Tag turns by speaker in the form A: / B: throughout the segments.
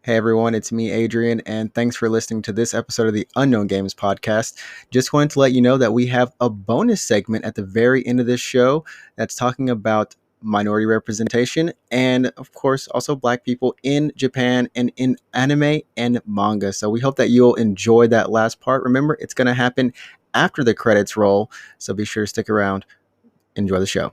A: Hey everyone, it's me, Adrian, and thanks for listening to this episode of the Unknown Games podcast. Just wanted to let you know that we have a bonus segment at the very end of this show that's talking about minority representation and, of course, also Black people in Japan and in anime and manga. So we hope that you'll enjoy that last part. Remember, it's going to happen after the credits roll, so be sure to stick around. Enjoy the show.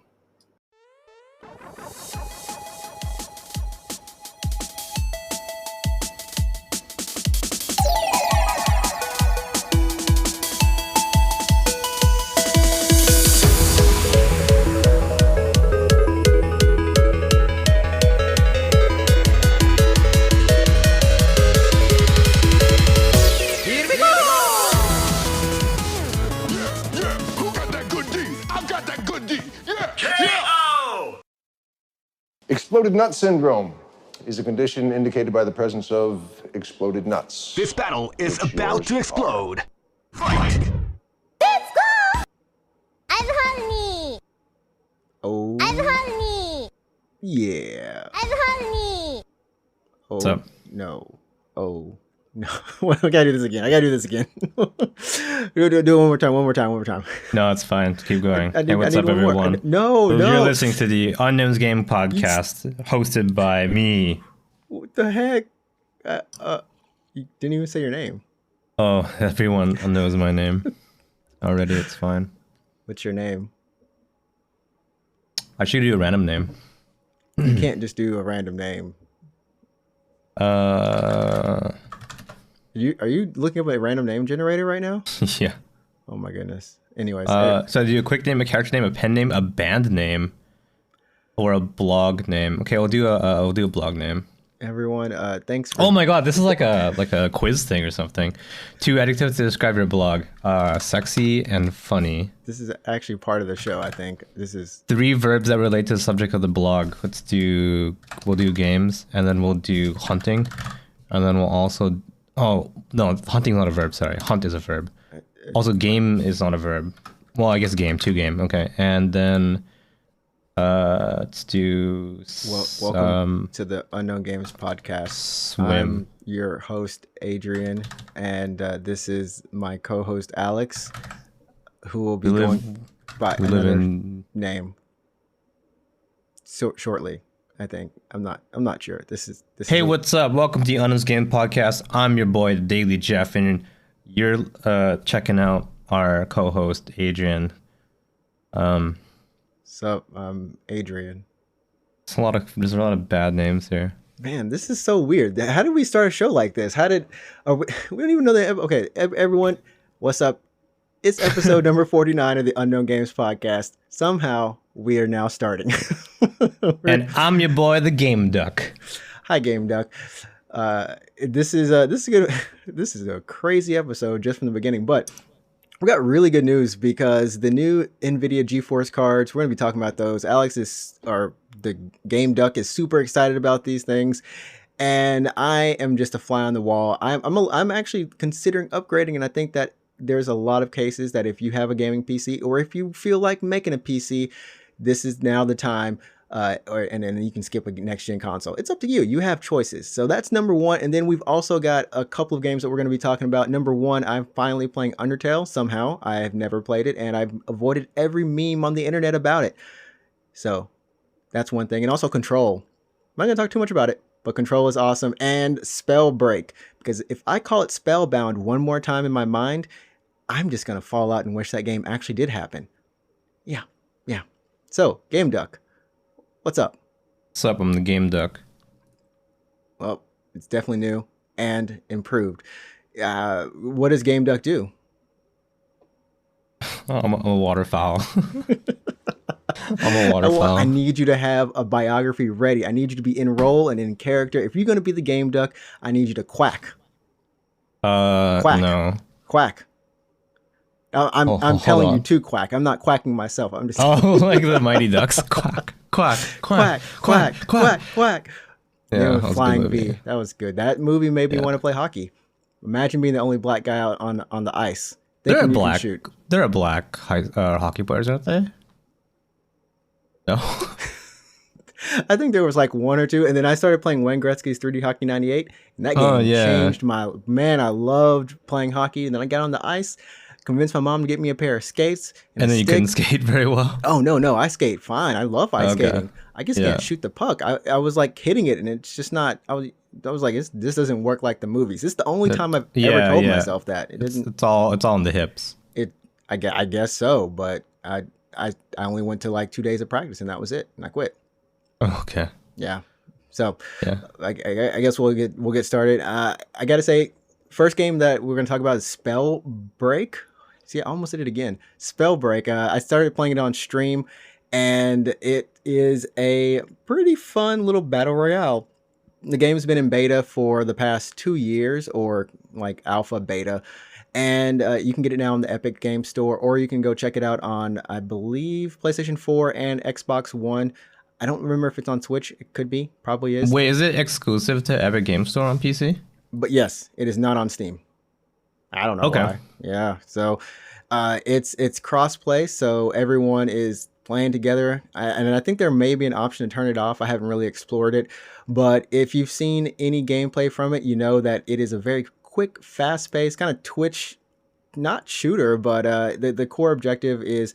B: Exploded nut syndrome is a condition indicated by the presence of exploded nuts.
C: This battle is about to explode. Fight!
D: Let's go! I'm horny!
A: Oh,
D: I'm horny!
A: yeah.
D: I'm horny!
A: Oh,
E: What's up?
A: no. Oh, no. I gotta do this again. do it one more time.
E: No, it's fine. Keep going.
A: I need-
E: Hey, what's
A: I
E: up,
A: need one more.
E: everyone?
A: No.
E: You're listening to the Unknowns Game podcast, hosted by me.
A: What the heck? You didn't even say your name.
E: Oh, everyone knows my name already. It's fine.
A: What's your name?
E: I should do a random name.
A: You can't just do a random name.
E: Uh,
A: Are you looking up a random name generator right now?
E: yeah.
A: Oh my goodness. Anyways,
E: So I do a quick name, a character name, a pen name, a band name, or a blog name. Okay, we'll do a blog name.
A: everyone, thanks for
E: Oh my god, this is like a quiz thing or something. 2 adjectives to describe your blog: sexy and funny.
A: This is actually part of the show, I think. This is
E: 3 verbs that relate to the subject of the blog. We'll do games, and then we'll do hunting, and then we'll also, oh no, hunting's not a verb, sorry. Hunt is a verb. Also, game is not a verb. Well, I guess game, 2 game, okay. And then let's do
A: welcome to the Unknown Games podcast.
E: Swim.
A: I'm your host, Adrian, and this is my co-host, Alex, who will be
E: We live-
A: going by
E: we live
A: another
E: in
A: name so shortly. I think I'm not sure. This
E: Hey,
A: is
E: what's up? Welcome to the Unknown's Game podcast. I'm your boy, the Daily Jeff, and you're checking out our co-host, Adrian.
A: So Adrian.
E: There's a lot of bad names here.
A: Man, this is so weird. How did we start a show like this? We don't even know that. Okay, everyone, what's up? It's episode number 49 of the Unknown Games podcast. Somehow we are now starting.
E: And I'm your boy, the Game Duck.
A: Hi, Game Duck. This is good. This is a crazy episode just from the beginning, but we got really good news because the new Nvidia GeForce cards. We're gonna be talking about those. The Game Duck is super excited about these things, and I am just a fly on the wall. I'm actually considering upgrading, and I think that there's a lot of cases that if you have a gaming PC or if you feel like making a PC, this is now the time. And then you can skip a next gen console. It's up to you. You have choices. So that's number one. And then we've also got a couple of games that we're going to be talking about. Number one, I'm finally playing Undertale. Somehow I have never played it, and I've avoided every meme on the internet about it. So that's one thing. And also Control. I'm not going to talk too much about it, but Control is awesome. And Spellbreak, because if I call it Spellbound one more time in my mind, I'm just going to fall out and wish that game actually did happen. Yeah. So, Game Duck. What's up?
E: What's up? I'm the Game Duck.
A: Well, it's definitely new and improved. What does Game Duck do?
E: Oh, I'm a waterfowl. I'm a waterfowl.
A: I need you to have a biography ready. I need you to be in role and in character. If you're going to be the Game Duck, I need you to quack. Quack.
E: No.
A: Quack. I'm
E: hold
A: telling
E: on.
A: you to quack. I'm not quacking myself. I'm just
E: Oh, like the Mighty Ducks. Quack, quack,
A: quack, quack, quack, quack.
E: Yeah,
A: You know,
E: that was a good
A: Flying
E: movie.
A: Bee. That was good. That movie made me
E: Yeah.
A: want to play hockey. Imagine being the only black guy out on the ice.
E: They're
A: Thinking you can
E: black.
A: shoot.
E: They're a black hockey players, aren't they? No.
A: I think there was like one or two, and then I started playing Wayne Gretzky's 3D Hockey '98, and that
E: Oh
A: game
E: yeah.
A: changed my man. I loved playing hockey, and then I got on the ice, convinced my mom to get me a pair of skates and a
E: And then you couldn't
A: stick.
E: skate very well.
A: Oh no, I skate fine. I love ice
E: Okay.
A: skating. I just
E: Yeah.
A: can't shoot the puck. I was like hitting it, and it's just not. I was like, this doesn't work like the movies. This is the only time I've ever told myself that it didn't.
E: It's all in the hips.
A: It I guess so, but I only went to like 2 days of practice, and that was it, and I quit.
E: Okay.
A: Yeah. So
E: Yeah.
A: I guess we'll get started. I gotta say, first game that we're gonna talk about is Spellbreak. See, I almost did it again. Spellbreak. I started playing it on stream, and it is a pretty fun little battle royale. The game's been in beta for the past 2 years, or like alpha beta, and you can get it now on the Epic Game Store, or you can go check it out on, I believe, PlayStation 4 and Xbox One. I don't remember if it's on Switch. It could be, probably is.
E: Wait, is it exclusive to Epic Game Store on PC?
A: But yes, it is not on Steam. I don't know
E: Okay.
A: why. Yeah, so it's cross-play, so everyone is playing together. And I think there may be an option to turn it off. I haven't really explored it, but if you've seen any gameplay from it, you know that it is a very quick, fast-paced kind of Twitch, not shooter, but the core objective is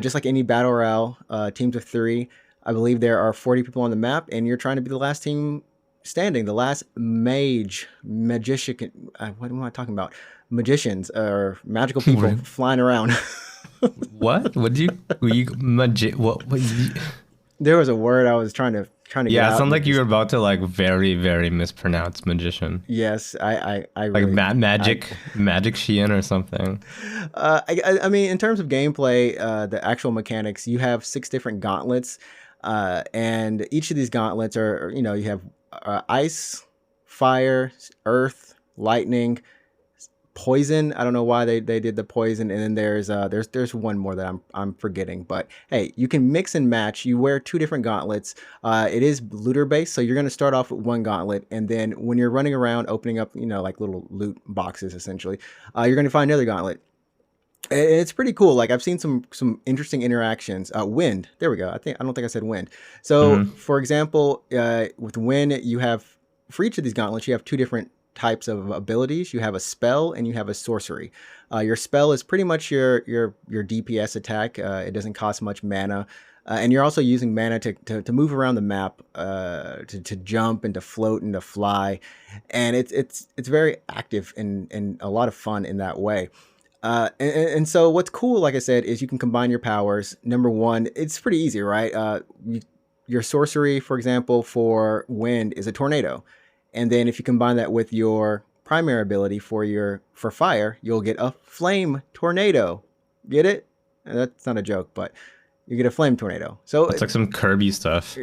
A: just like any battle royale, teams of three. I believe there are 40 people on the map, and you're trying to be the last team standing, the last magician. What am I talking about? Magicians or magical people flying around.
E: What? What do you? What
A: There was a word I was trying to get
E: Yeah,
A: out.
E: it sounds like you were about to like very, very mispronounce magician.
A: Yes, I
E: Like
A: really,
E: magic Sheehan or something.
A: I mean, in terms of gameplay, the actual mechanics, you have 6 different gauntlets, and each of these gauntlets are, you have ice, fire, earth, lightning, poison. I don't know why they did the poison, and then there's one more that I'm forgetting. But hey, you can mix and match. You wear 2 different gauntlets. It is looter based, so you're gonna start off with one gauntlet, and then when you're running around opening up, like little loot boxes, essentially, you're gonna find another gauntlet. And it's pretty cool. Like, I've seen some interesting interactions. Wind. There we go. I don't think I said wind. So, for example, with wind, you have, for each of these gauntlets, you have 2 different types of abilities. You have a spell and you have a sorcery. Your spell is pretty much your DPS attack. It doesn't cost much mana. And you're also using mana to move around the map, to jump and to float and to fly. And it's very active and a lot of fun in that way. And so what's cool, like I said, is you can combine your powers. Number one, it's pretty easy, right? Your sorcery, for example, for wind is a tornado. And then if you combine that with your primary ability for fire, you'll get a flame tornado. Get it? That's not a joke, but you get a flame tornado. So
E: It's like some Kirby stuff.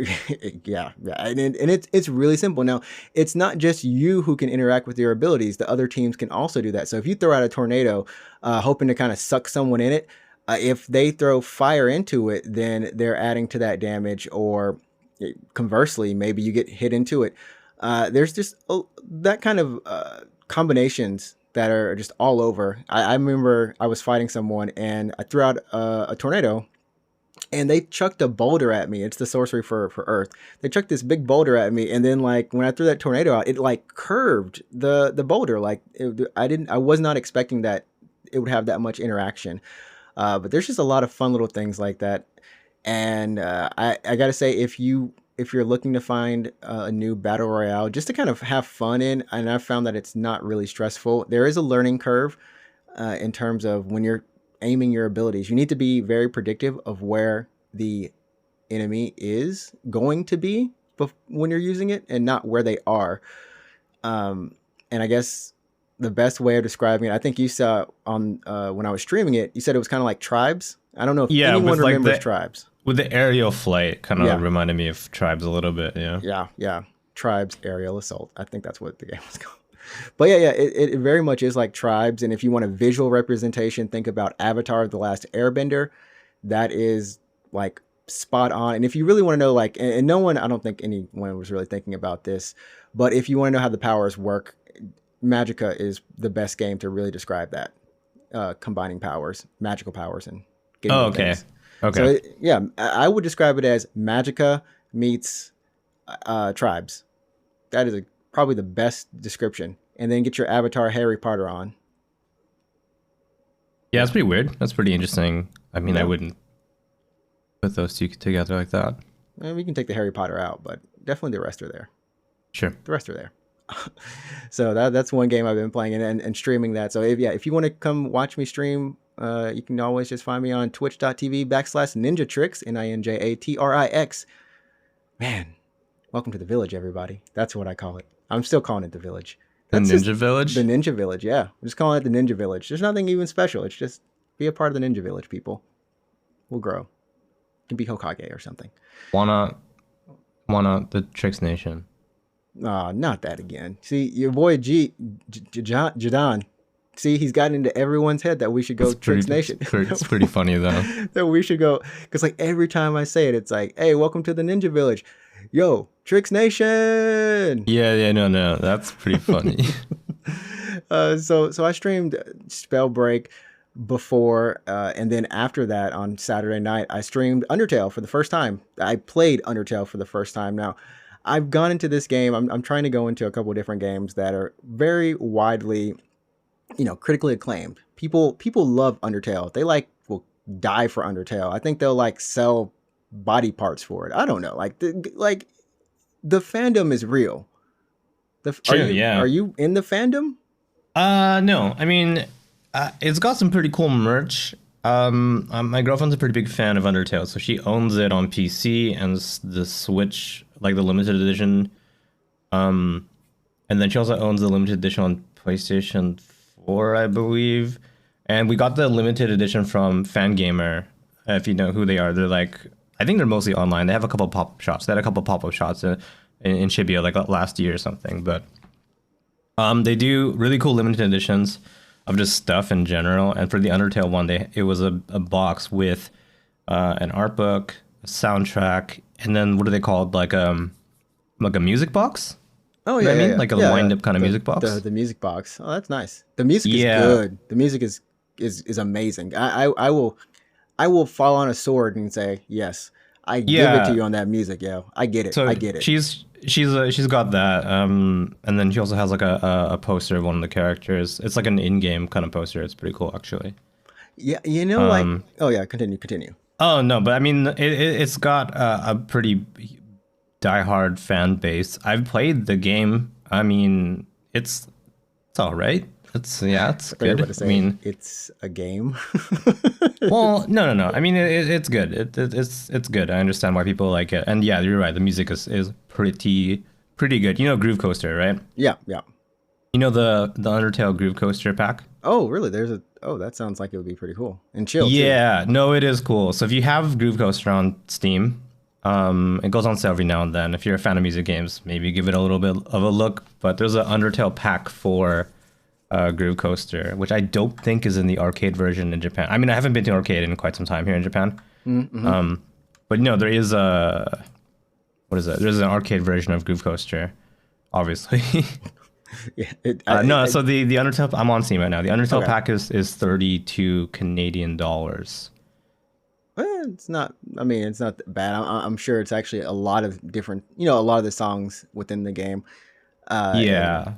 A: yeah, and it's really simple. Now, it's not just you who can interact with your abilities. The other teams can also do that. So if you throw out a tornado, hoping to kind of suck someone in it, if they throw fire into it, then they're adding to that damage. Or conversely, maybe you get hit into it. There's just that kind of combinations that are just all over. I remember I was fighting someone and I threw out a tornado. And they chucked a boulder at me. It's the sorcery for Earth. They chucked this big boulder at me, and then like when I threw that tornado out, it like curved the boulder. Like I was not expecting that it would have that much interaction. But there's just a lot of fun little things like that. And I gotta say, if you're looking to find a new battle royale just to kind of have fun in, and I've found that it's not really stressful. There is a learning curve in terms of when you're aiming your abilities. You need to be very predictive of where the enemy is going to be when you're using it, and not where they are. And I guess the best way of describing it, I think you saw on when I was streaming it, you said it was kind of like Tribes. I don't know if anyone remembers Tribes.
E: With the aerial flight, kind of reminded me of Tribes a little bit.
A: Yeah. Tribes Aerial Assault. I think that's what the game was called. But yeah, it very much is like Tribes. And if you want a visual representation, think about Avatar: The Last Airbender. That is like spot on. And if you really want to know, like, and no one, I don't think anyone was really thinking about this, but if you want to know how the powers work, Magica is the best game to really describe that. Combining powers, magical powers, and getting things.
E: Okay.
A: So yeah, I would describe it as Magica meets tribes. That is probably the best description. And then get your avatar Harry Potter on.
E: Yeah, that's pretty weird. That's pretty interesting. I mean,
A: Yeah.
E: I wouldn't put those two together like that.
A: And we can take the Harry Potter out, but definitely the rest are there.
E: Sure.
A: The rest are there. So that's one game I've been playing and streaming that. So if you want to come watch me stream, you can always just find me on twitch.tv/NinjaTrix, NinjaTrix. Man, welcome to the village, everybody. That's what I call it. I'm still calling it the village.
E: The
A: That's
E: Ninja Village?
A: The Ninja Village, yeah. I'm just calling it the Ninja Village. There's nothing even special. It's just be a part of the Ninja Village, people. We'll grow. You can be Hokage or something.
E: Wanna the Trix Nation.
A: Not that again. See, your boy Jadon. See, he's gotten into everyone's head that we should go Trix Nation.
E: It's pretty funny though.
A: That we should go, because like every time I say it, it's like, hey, welcome to the Ninja Village. Yo, Trix Nation.
E: Yeah, no, that's pretty funny.
A: So I streamed Spellbreak before, and then after that on Saturday night, I streamed Undertale for the first time. I played Undertale for the first time. Now, I've gone into this game. I'm trying to go into a couple of different games that are very widely, critically acclaimed. People love Undertale. They will die for Undertale. I think they'll sell body parts for it. I don't know. The fandom is real.
E: Yeah.
A: Are you in the fandom?
E: No. I mean, it's got some pretty cool merch. My girlfriend's a pretty big fan of Undertale, so she owns it on PC and the Switch, like the limited edition. And then she also owns the limited edition on PlayStation 4, I believe. And we got the limited edition from Fangamer, if you know who they are. They're I think they're mostly online. They have a couple pop-up shops. They had a couple pop-up shops in Shibuya last year or something. But they do really cool limited editions of just stuff in general. And for the Undertale one, it was a box with an art book, a soundtrack, and then what are they called? Like a music box?
A: Oh,
E: You know
A: yeah,
E: what I mean?
A: yeah.
E: Like a
A: Yeah,
E: wind-up kind of music box?
A: The music box. Oh, that's nice. The music is
E: Yeah.
A: good. The music is amazing. I will fall on a sword and say, yes, I give it
E: Yeah.
A: to you on that music, yo. I get it.
E: So
A: I get it.
E: she's got that, and then she also has a poster of one of the characters. It's like an in-game kind of poster. It's pretty cool, actually.
A: Yeah, oh yeah, continue.
E: Oh no, but I mean, it's got a pretty diehard fan base. I've played the game. I mean, it's all right. It's good. I mean,
A: it's a game.
E: well, no. I mean, it's good. It's good. I understand why people like it. And yeah, you're right. The music is pretty good. You know Groove Coaster, right?
A: Yeah.
E: You know the Undertale Groove Coaster pack?
A: Oh, really? That sounds like it would be pretty cool. And chill, too.
E: Yeah, no, it is cool. So if you have Groove Coaster on Steam, it goes on sale every now and then. If you're a fan of music games, maybe give it a little bit of a look. But there's an Undertale pack for Groove Coaster, which I don't think is in the arcade version in Japan. I mean, I haven't been to an arcade in quite some time here in Japan.
A: Mm-hmm.
E: But no, there is what is it? There's an arcade version of Groove Coaster, obviously.
A: Yeah.
E: So the Undertale, I'm on Steam right now. The Undertale
A: Okay.
E: pack is 32 Canadian dollars.
A: It's not. I mean, it's not bad. I'm sure it's actually a lot of different. A lot of the songs within the game.
E: Yeah.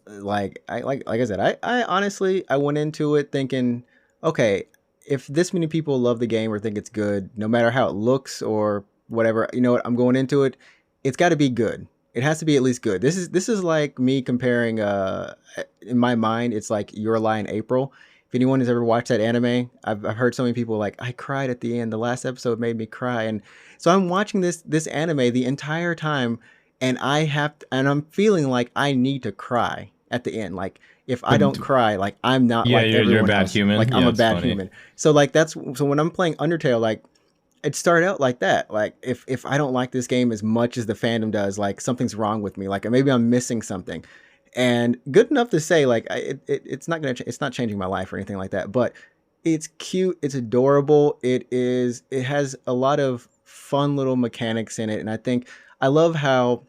A: Like I said, I honestly went into it thinking, okay, if this many people love the game or think it's good, no matter how it looks or whatever, you know what, I'm going into it, it's got to be good. It has to be at least good. This is like me comparing. In my mind, it's like Your Lie in April. If anyone has ever watched that anime, I've heard so many people I cried at the end. The last episode made me cry, and so I'm watching this anime the entire time, and I'm feeling like I need to cry at the end. Like if I don't cry, I'm not like everyone
E: you're a bad
A: else.
E: human.
A: Like I'm
E: Yeah,
A: a
E: it's
A: bad
E: funny.
A: human. So so when I'm playing Undertale, it started out like that. Like if I don't like this game as much as the fandom does, something's wrong with me. Maybe I'm missing something. And good enough to say it's not changing my life or anything like that. But it's cute. It's adorable. It has a lot of fun little mechanics in it. And I think I love how,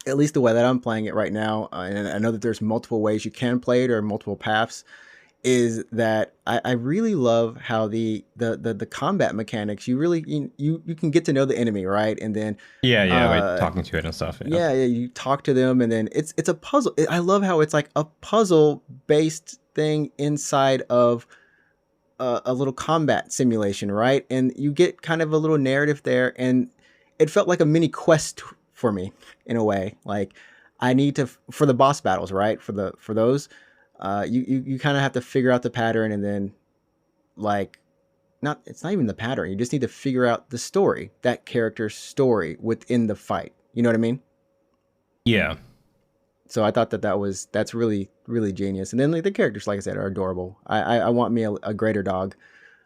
A: at least the way that I'm playing it right now, and I know that there's multiple ways you can play it or multiple paths. is that I really love how the combat mechanics. You really you can get to know the enemy, right? And then
E: Yeah, by talking to it and stuff.
A: yeah, you talk to them, and then it's a puzzle. I love how it's like a puzzle based thing inside of a little combat simulation, right? And you get kind of a little narrative there, and it felt like a mini quest for me in a way. Like I need to for the boss battles, right? For those, you kind of have to figure out the pattern, and then like it's not even the pattern. You just need to figure out the story, that character's story within the fight. You know what I mean?
E: Yeah.
A: So I thought that's really really genius. And then like the characters, like I said, are adorable. I want me a greater dog.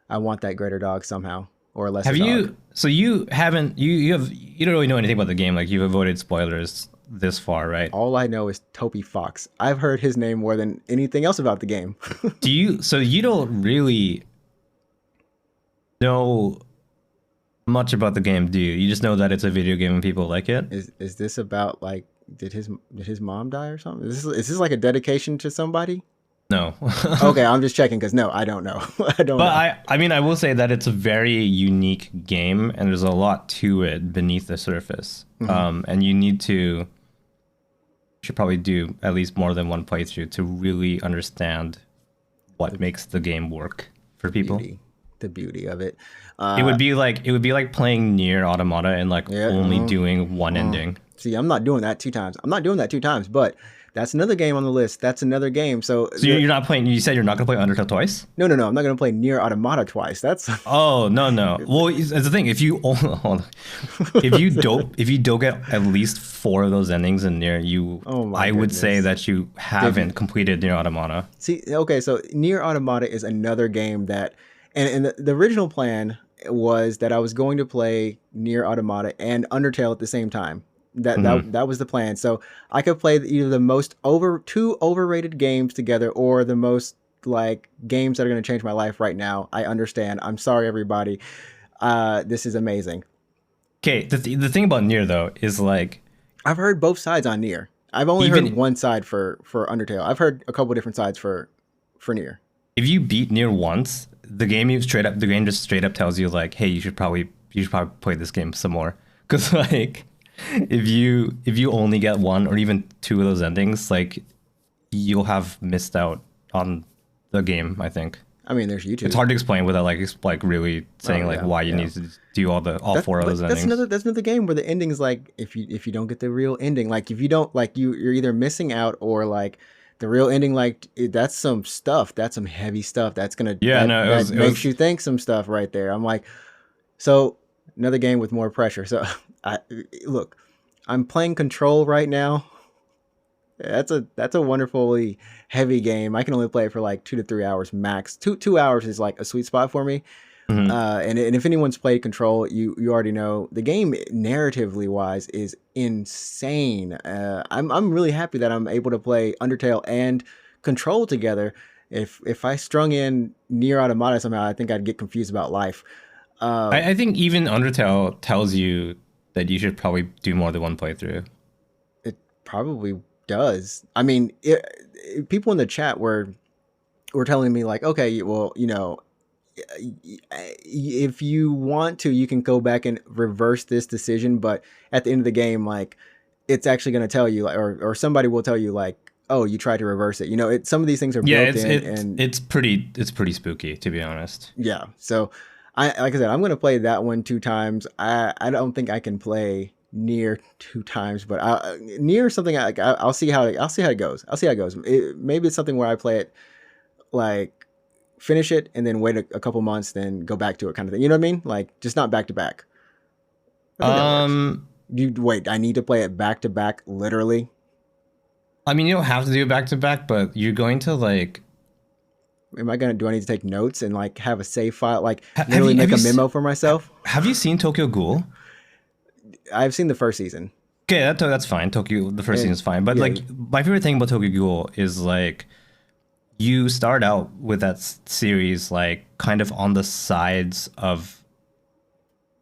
A: I want that greater dog somehow, or a lesser
E: Have
A: dog.
E: you? So you haven't? You don't really know anything about the game. Like you've avoided spoilers this far, right?
A: All I know is Toby Fox. I've heard his name more than anything else about the game.
E: Do you? So you don't really know much about the game, do you? You just know that it's a video game and people like it.
A: Is this about like did his mom die or something? Is this like a dedication to somebody?
E: No.
A: Okay, I'm just checking because no, I don't know. I don't know.
E: But I mean, I will say that it's a very unique game, and there's a lot to it beneath the surface. And you should probably do at least more than one playthrough to really understand what makes the game work for people.
A: The beauty of it.
E: It would be like playing Nier Automata and like only doing one ending.
A: See, I'm not doing that 2 times. But that's another game on the list. That's another game. So
E: you're not playing. You said you're not gonna play Undertale twice.
A: No. I'm not gonna play Nier Automata twice. That's
E: oh no. Well, it's the thing. If you if you don't get at least 4 of those endings in Nier, I would say that you haven't completed Nier Automata.
A: See, okay, so Nier Automata is another game that, and the original plan was that I was going to play Nier Automata and Undertale at the same time. That was the plan. So I could play either the most two overrated games together, or the most like games that are going to change my life right now. I understand. I'm sorry, everybody. This is amazing.
E: Okay, the thing about Nier though is like
A: I've heard both sides on Nier. I've only heard one side for Undertale. I've heard a couple different sides for Nier.
E: If you beat Nier once, the game just straight up tells you like, hey, you should probably play this game some more, because like. If you only get 1 or even 2 of those endings, like you'll have missed out on the game, I think.
A: I mean, there's YouTube.
E: It's hard to explain without like really saying why you need to do all 4 of those endings.
A: That's another game where the ending is like if you don't get the real ending, like if you don't like you're either missing out, or like the real ending, like that's some stuff. That's some heavy stuff. That's gonna that makes you think some stuff right there. I'm like, so another game with more pressure. So look, I'm playing Control right now. That's a wonderfully heavy game. I can only play it for like 2 to 3 hours max. 2 hours is like a sweet spot for me. And if anyone's played Control, you already know the game narratively wise is insane. I'm really happy that I'm able to play Undertale and Control together. If I strung in Nier Automata somehow, I think I'd get confused about life.
E: I think even Undertale tells you that you should probably do more than one playthrough.
A: It probably does. I mean, people in the chat were telling me like, okay, well, you know, if you want to, you can go back and reverse this decision, but at the end of the game, like, it's actually going to tell you, or somebody will tell you like, oh, you tried to reverse it. You know, some of these things are built in, and
E: it's pretty spooky, to be honest.
A: Yeah. So like I said, I'm going to play that one 2 times. I don't think I can play Nier 2 times, but Nier something I'll see how it goes. Maybe it's something where I play it, like finish it and then wait a couple months, then go back to it, kind of thing. You know what I mean? Like just not back to back. I need to play it back to back, literally.
E: I mean, you don't have to do it back to back, but you're going to like.
A: Do I need to take notes and like have a save file, like literally make a memo for myself?
E: Have you seen Tokyo Ghoul?
A: I've seen the first season.
E: Okay, that's fine. The first season is fine. But like my favorite thing about Tokyo Ghoul is like you start out with that series like kind of on the sides of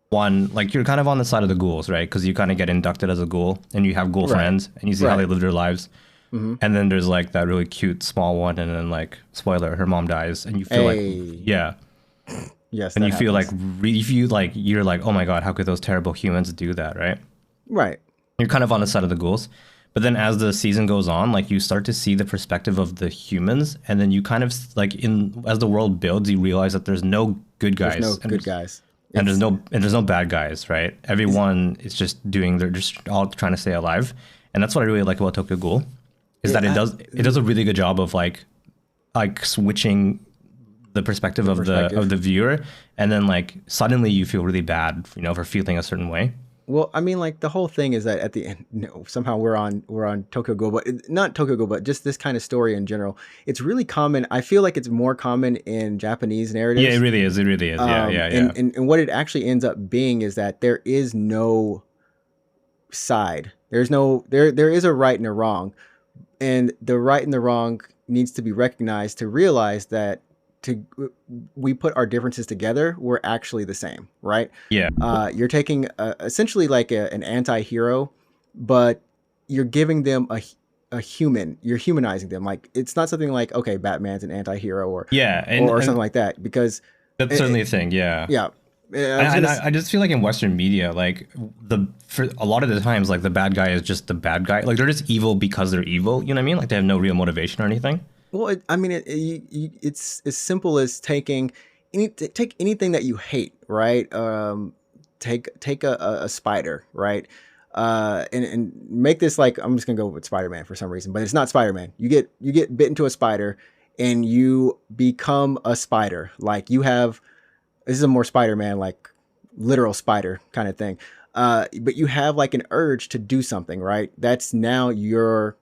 E: one, like you're kind of on the side of the ghouls, right? Because you kind of get inducted as a ghoul and you have ghoul friends and you see how they live their lives. And then there's like that really cute small one, and then like spoiler, her mom dies, and you feel like yeah.
A: Yes,
E: And
A: that
E: you feel like
A: happens.
E: you're like, oh my god, how could those terrible humans do that, right?
A: Right.
E: You're kind of on the side of the ghouls. But then as the season goes on, like you start to see the perspective of the humans, and then you kind of like as the world builds, you realize that there's no good guys.
A: There's no good guys.
E: And there's no bad guys, right? Everyone is just they're just all trying to stay alive. And that's what I really like about Tokyo Ghoul, is that it does a really good job of like switching the perspective of the viewer, and then like suddenly you feel really bad, for feeling a certain way.
A: Well, I mean, like the whole thing is that at the end, somehow we're on Tokyo Ghoul, but not Tokyo Ghoul, but just this kind of story in general. It's really common. I feel like it's more common in Japanese narratives.
E: Yeah, it really is. It really is. Yeah.
A: And what it actually ends up being is that there is no side. There is a right and a wrong, and the right and the wrong needs to be recognized to realize that we put our differences together, we're actually the same, right?
E: Yeah.
A: You're taking essentially like an anti-hero, but you're giving them a human. You're humanizing them. Like it's not something like, okay, Batman's an anti-hero or something like that, because
E: that's certainly a thing. Yeah.
A: Yeah.
E: I just feel like in Western media, like for a lot of the times, like the bad guy is just the bad guy. Like they're just evil because they're evil. You know what I mean? Like they have no real motivation or anything.
A: Well, it's as simple as take anything that you hate, right? Take a spider, right? And make this like, I'm just gonna go with Spider-Man for some reason, but it's not Spider-Man. You get bit into a spider, and you become a spider. Like this is a more Spider-Man, like literal spider kind of thing. But you have like an urge to do something, right? That's now your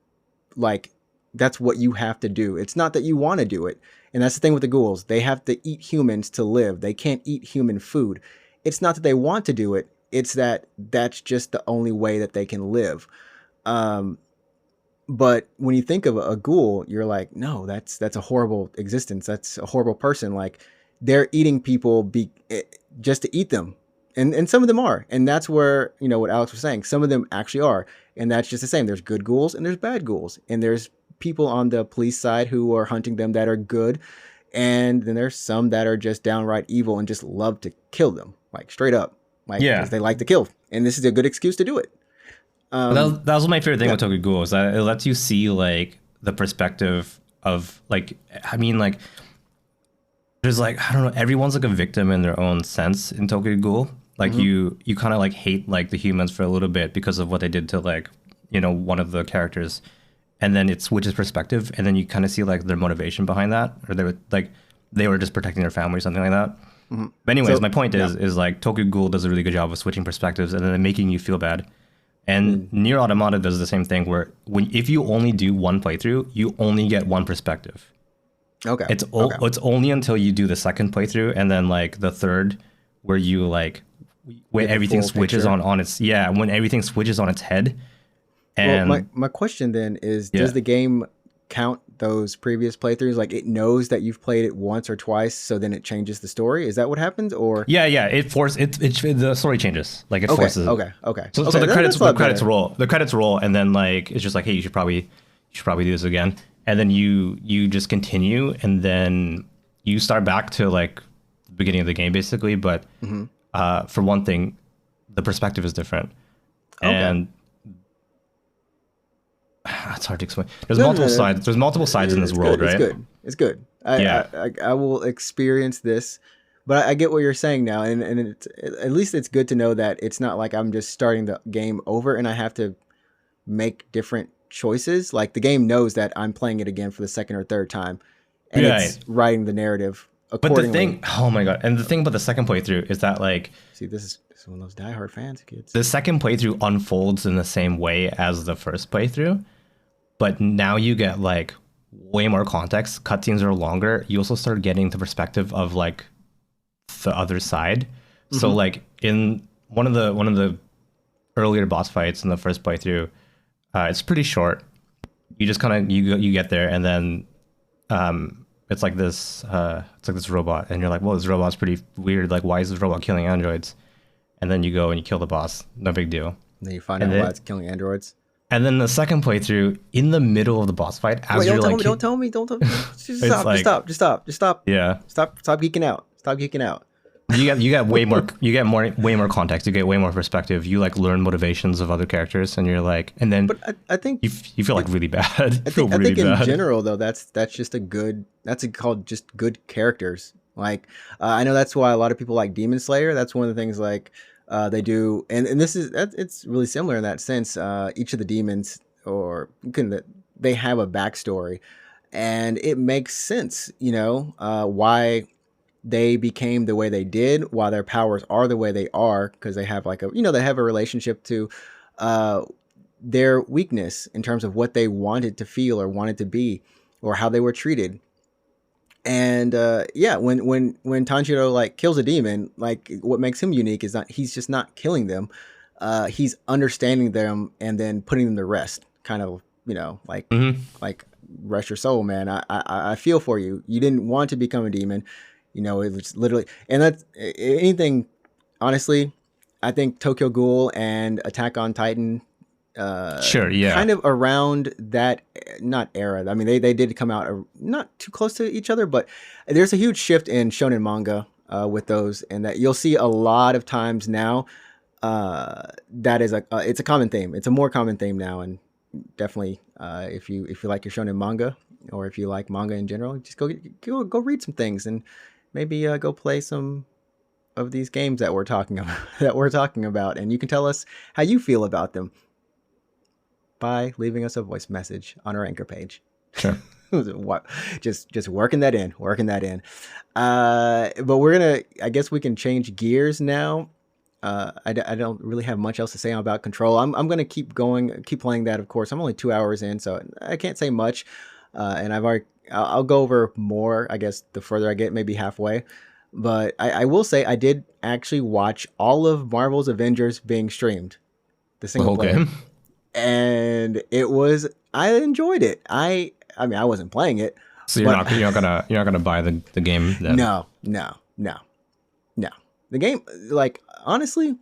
A: like. That's what you have to do. It's not that you want to do it. And that's the thing with the ghouls. They have to eat humans to live. They can't eat human food. It's not that they want to do it. It's that that's just the only way that they can live. But when you think of a ghoul, you're like, no, that's a horrible existence. That's a horrible person. Like they're eating people just to eat them. And some of them are. And that's where, what Alex was saying, some of them actually are. And that's just the same. There's good ghouls and there's bad ghouls. And there's people on the police side who are hunting them that are good, and then there's some that are just downright evil and just love to kill them, like straight up, like because they like to kill, and this is a good excuse to do it.
E: That was my favorite thing with Tokyo Ghoul, is that it lets you see like the perspective of like, I mean, like there's like, I don't know, everyone's like a victim in their own sense in Tokyo Ghoul. Like you kind of like hate like the humans for a little bit because of what they did to like one of the characters. And then it switches perspective, and then you kind of see like their motivation behind that, or they were just protecting their family or something like that. But anyways, my point is like Tokyo Ghoul does a really good job of switching perspectives and then making you feel bad. And Nier Automata does the same thing, where if you only do one playthrough, you only get one perspective.
A: Okay.
E: It's only until you do the second playthrough and then like the third, where you like when everything switches on its when everything switches on its head. And
A: well, my question then is, does the game count those previous playthroughs? Like it knows that you've played it once or twice, so then it changes the story? Is that what happens? Or
E: the story changes. Like it forces.
A: Okay.
E: So the credits roll. The credits roll, and then like it's just like, hey, you should probably do this again. And then you just continue, and then you start back to like the beginning of the game basically. But for one thing, the perspective is different. And it's hard to explain. There's multiple sides. There's multiple sides in this world, right?
A: It's good. I will experience this, but I get what you're saying now, and it's, at least it's good to know that it's not like I'm just starting the game over and I have to make different choices. Like the game knows that I'm playing it again for the second or third time, and it's writing the narrative accordingly.
E: But the thing, oh my god, and the thing about the second playthrough is that like,
A: see, this is one of those diehard fans, kids.
E: The second playthrough unfolds in the same way as the first playthrough. But now you get like way more context. Cutscenes are longer. You also start getting the perspective of like the other side. So like in one of the earlier boss fights in the first playthrough, it's pretty short. You just kind of you get there, and then it's like this robot, and you're like, well, this robot's pretty weird. Like, why is this robot killing androids? And then you go and you kill the boss. No big deal.
A: And then you find out why it's killing androids.
E: And then the second playthrough, in the middle of the boss fight, as
A: Wait,
E: you're like,
A: don't tell me. Just stop,
E: like-
A: just stop.
E: yeah,
A: Stop geeking out. Stop geeking out.
E: you get way more context. You get way more perspective. You like learn motivations of other characters, and you're like, and then
A: But I think
E: you feel like really bad.
A: I think in general though that's just called just good characters. Like I know that's why a lot of people like Demon Slayer. That's one of the things like they do, and it's really similar in that sense. Each of the demons they have a backstory, and it makes sense. Why they became the way they did, why their powers are the way they are, because they have they have a relationship to their weakness in terms of what they wanted to feel or wanted to be or how they were treated. And when Tanjiro like kills a demon, like what makes him unique is not he's just not killing them, he's understanding them and then putting them to rest, kind of like rest your soul, man. I feel for you. You didn't want to become a demon. It was literally, and that's anything. Honestly, I think Tokyo Ghoul and Attack on Titan,
E: sure, yeah,
A: kind of around that not era. I mean, they did come out not too close to each other, but there's a huge shift in shonen manga with those, and that you'll see a lot of times now. That is it's a common theme. It's a more common theme now, and definitely if you like your shonen manga or if you like manga in general, just go read some things and maybe go play some of these games that we're talking about, and you can tell us how you feel about them by leaving us a voice message on our Anchor page.
E: Sure.
A: just working that in. But I guess we can change gears now. I don't really have much else to say about Control. I'm gonna keep playing that. Of course, I'm only 2 hours in, so I can't say much. And I'll go over more, I guess, the further I get, maybe halfway. But I will say I did actually watch all of Marvel's Avengers being streamed, the single player, and I enjoyed it. I mean, I wasn't playing it.
E: So you're not gonna buy the game then?
A: No. The game, like, honestly,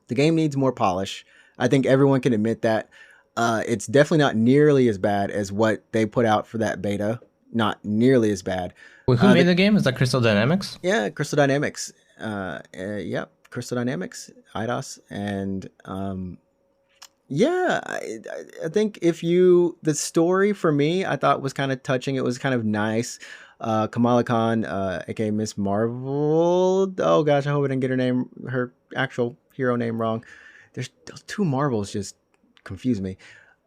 A: the game needs more polish. I think everyone can admit that. It's definitely not nearly as bad as what they put out for that beta. Not nearly as bad.
E: Wait, who made the game? Is that Crystal Dynamics?
A: Yeah, Crystal Dynamics. Yep, Crystal Dynamics, IDOS, and I think the story for me, I thought was kind of touching. It was kind of nice. Kamala Khan, aka Miss Marvel. Oh gosh, I hope I didn't get her actual hero name wrong. There's those two Marvels just confuse me.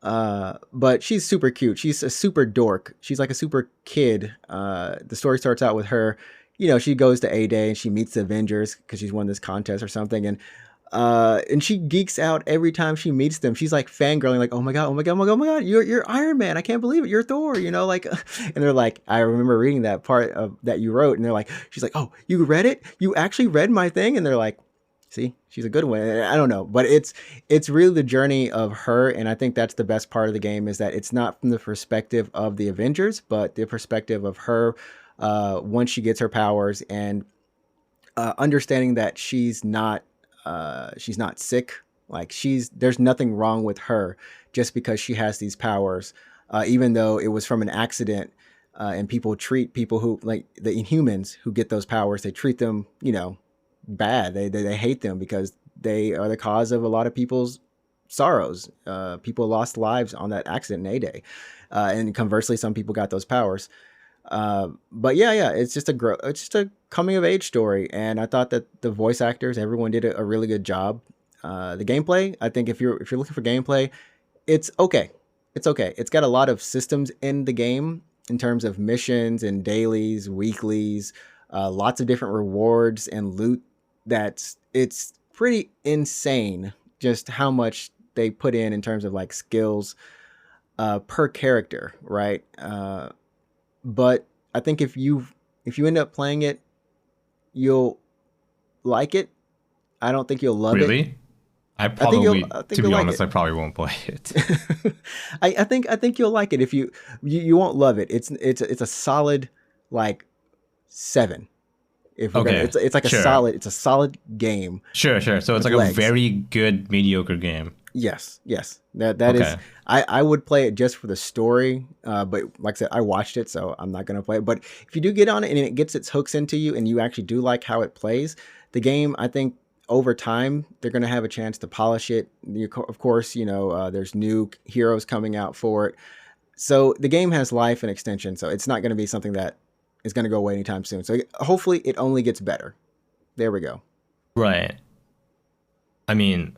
A: But she's super cute. She's a super dork. She's like a super kid. The story starts out with her. She goes to A-Day and she meets the Avengers because she's won this contest or something, and she geeks out every time she meets them. She's like fangirling, like, oh my god, you're Iron Man. I can't believe it. You're Thor, like, and they're like, I remember reading that part of that you wrote, and they're like, she's like, oh, you read it? You actually read my thing? And they're like, see, she's a good one. I don't know, but it's really the journey of her, and I think that's the best part of the game, is that it's not from the perspective of the Avengers, but the perspective of her once she gets her powers, and understanding that she's not sick. Like, there's nothing wrong with her just because she has these powers, even though it was from an accident. And people treat people who, like the Inhumans who get those powers, they treat them, bad. They hate them because they are the cause of a lot of people's sorrows. People lost lives on that accident in A-Day. And conversely, some people got those powers. But yeah, it's just a coming of age story, and I thought that the voice actors, everyone did a really good job. The gameplay, I think if you're looking for gameplay, it's okay. It's got a lot of systems in the game in terms of missions and dailies, weeklies, lots of different rewards and loot. It's pretty insane just how much they put in terms of like skills per character, right? But I think if you end up playing it, you'll like it. I don't think you'll love it.
E: Really? To be honest, I probably won't play it.
A: I think you'll like it. If you won't love it. It's a solid like 7. It's like
E: sure.
A: a solid game.
E: Sure. So it's like a very good mediocre game.
A: Yes, yes. That is.
E: Okay.
A: I would play it just for the story, but like I said, I watched it, so I'm not gonna play it. But if you do get on it and it gets its hooks into you, and you actually do like how it plays, the game, I think over time they're gonna have a chance to polish it. Of course, there's new heroes coming out for it, so the game has life and extension. So it's not gonna be something that is gonna go away anytime soon. So hopefully, it only gets better. There we go.
E: Right. I mean,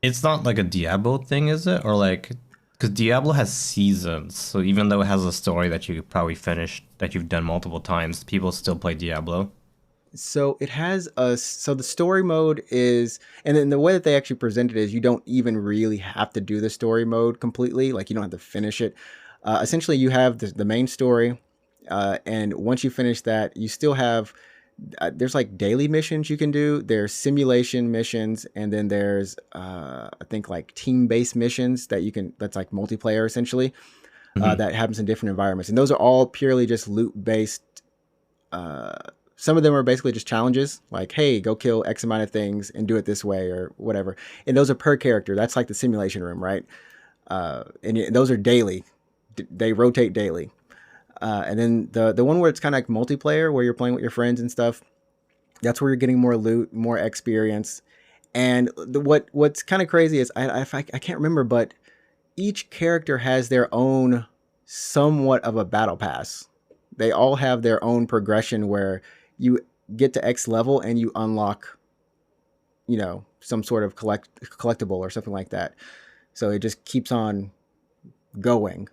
E: it's not like a Diablo thing, is it? Or like, because Diablo has seasons, so even though it has a story that you could probably finish, that you've done multiple times, people still play Diablo.
A: So it has so the story mode is, and then the way that they actually present it is you don't even really have to do the story mode completely. Like you don't have to finish it. Essentially, you have the main story, and once you finish that, you still have there's like daily missions you can do. There's simulation missions, and then there's I think like team based missions that you can. That's like multiplayer essentially. That happens in different environments, and those are all purely just loot based. Some of them are basically just challenges, like, hey, go kill X amount of things and do it this way or whatever. And those are per character. That's like the simulation room, right? Those are daily. They rotate daily. And then the one where it's kind of like multiplayer, where you're playing with your friends and stuff, that's where you're getting more loot, more experience. And what's kind of crazy is, I can't remember, but each character has their own somewhat of a battle pass. They all have their own progression where you get to X level and you unlock, some sort of collectible or something like that. So it just keeps on going.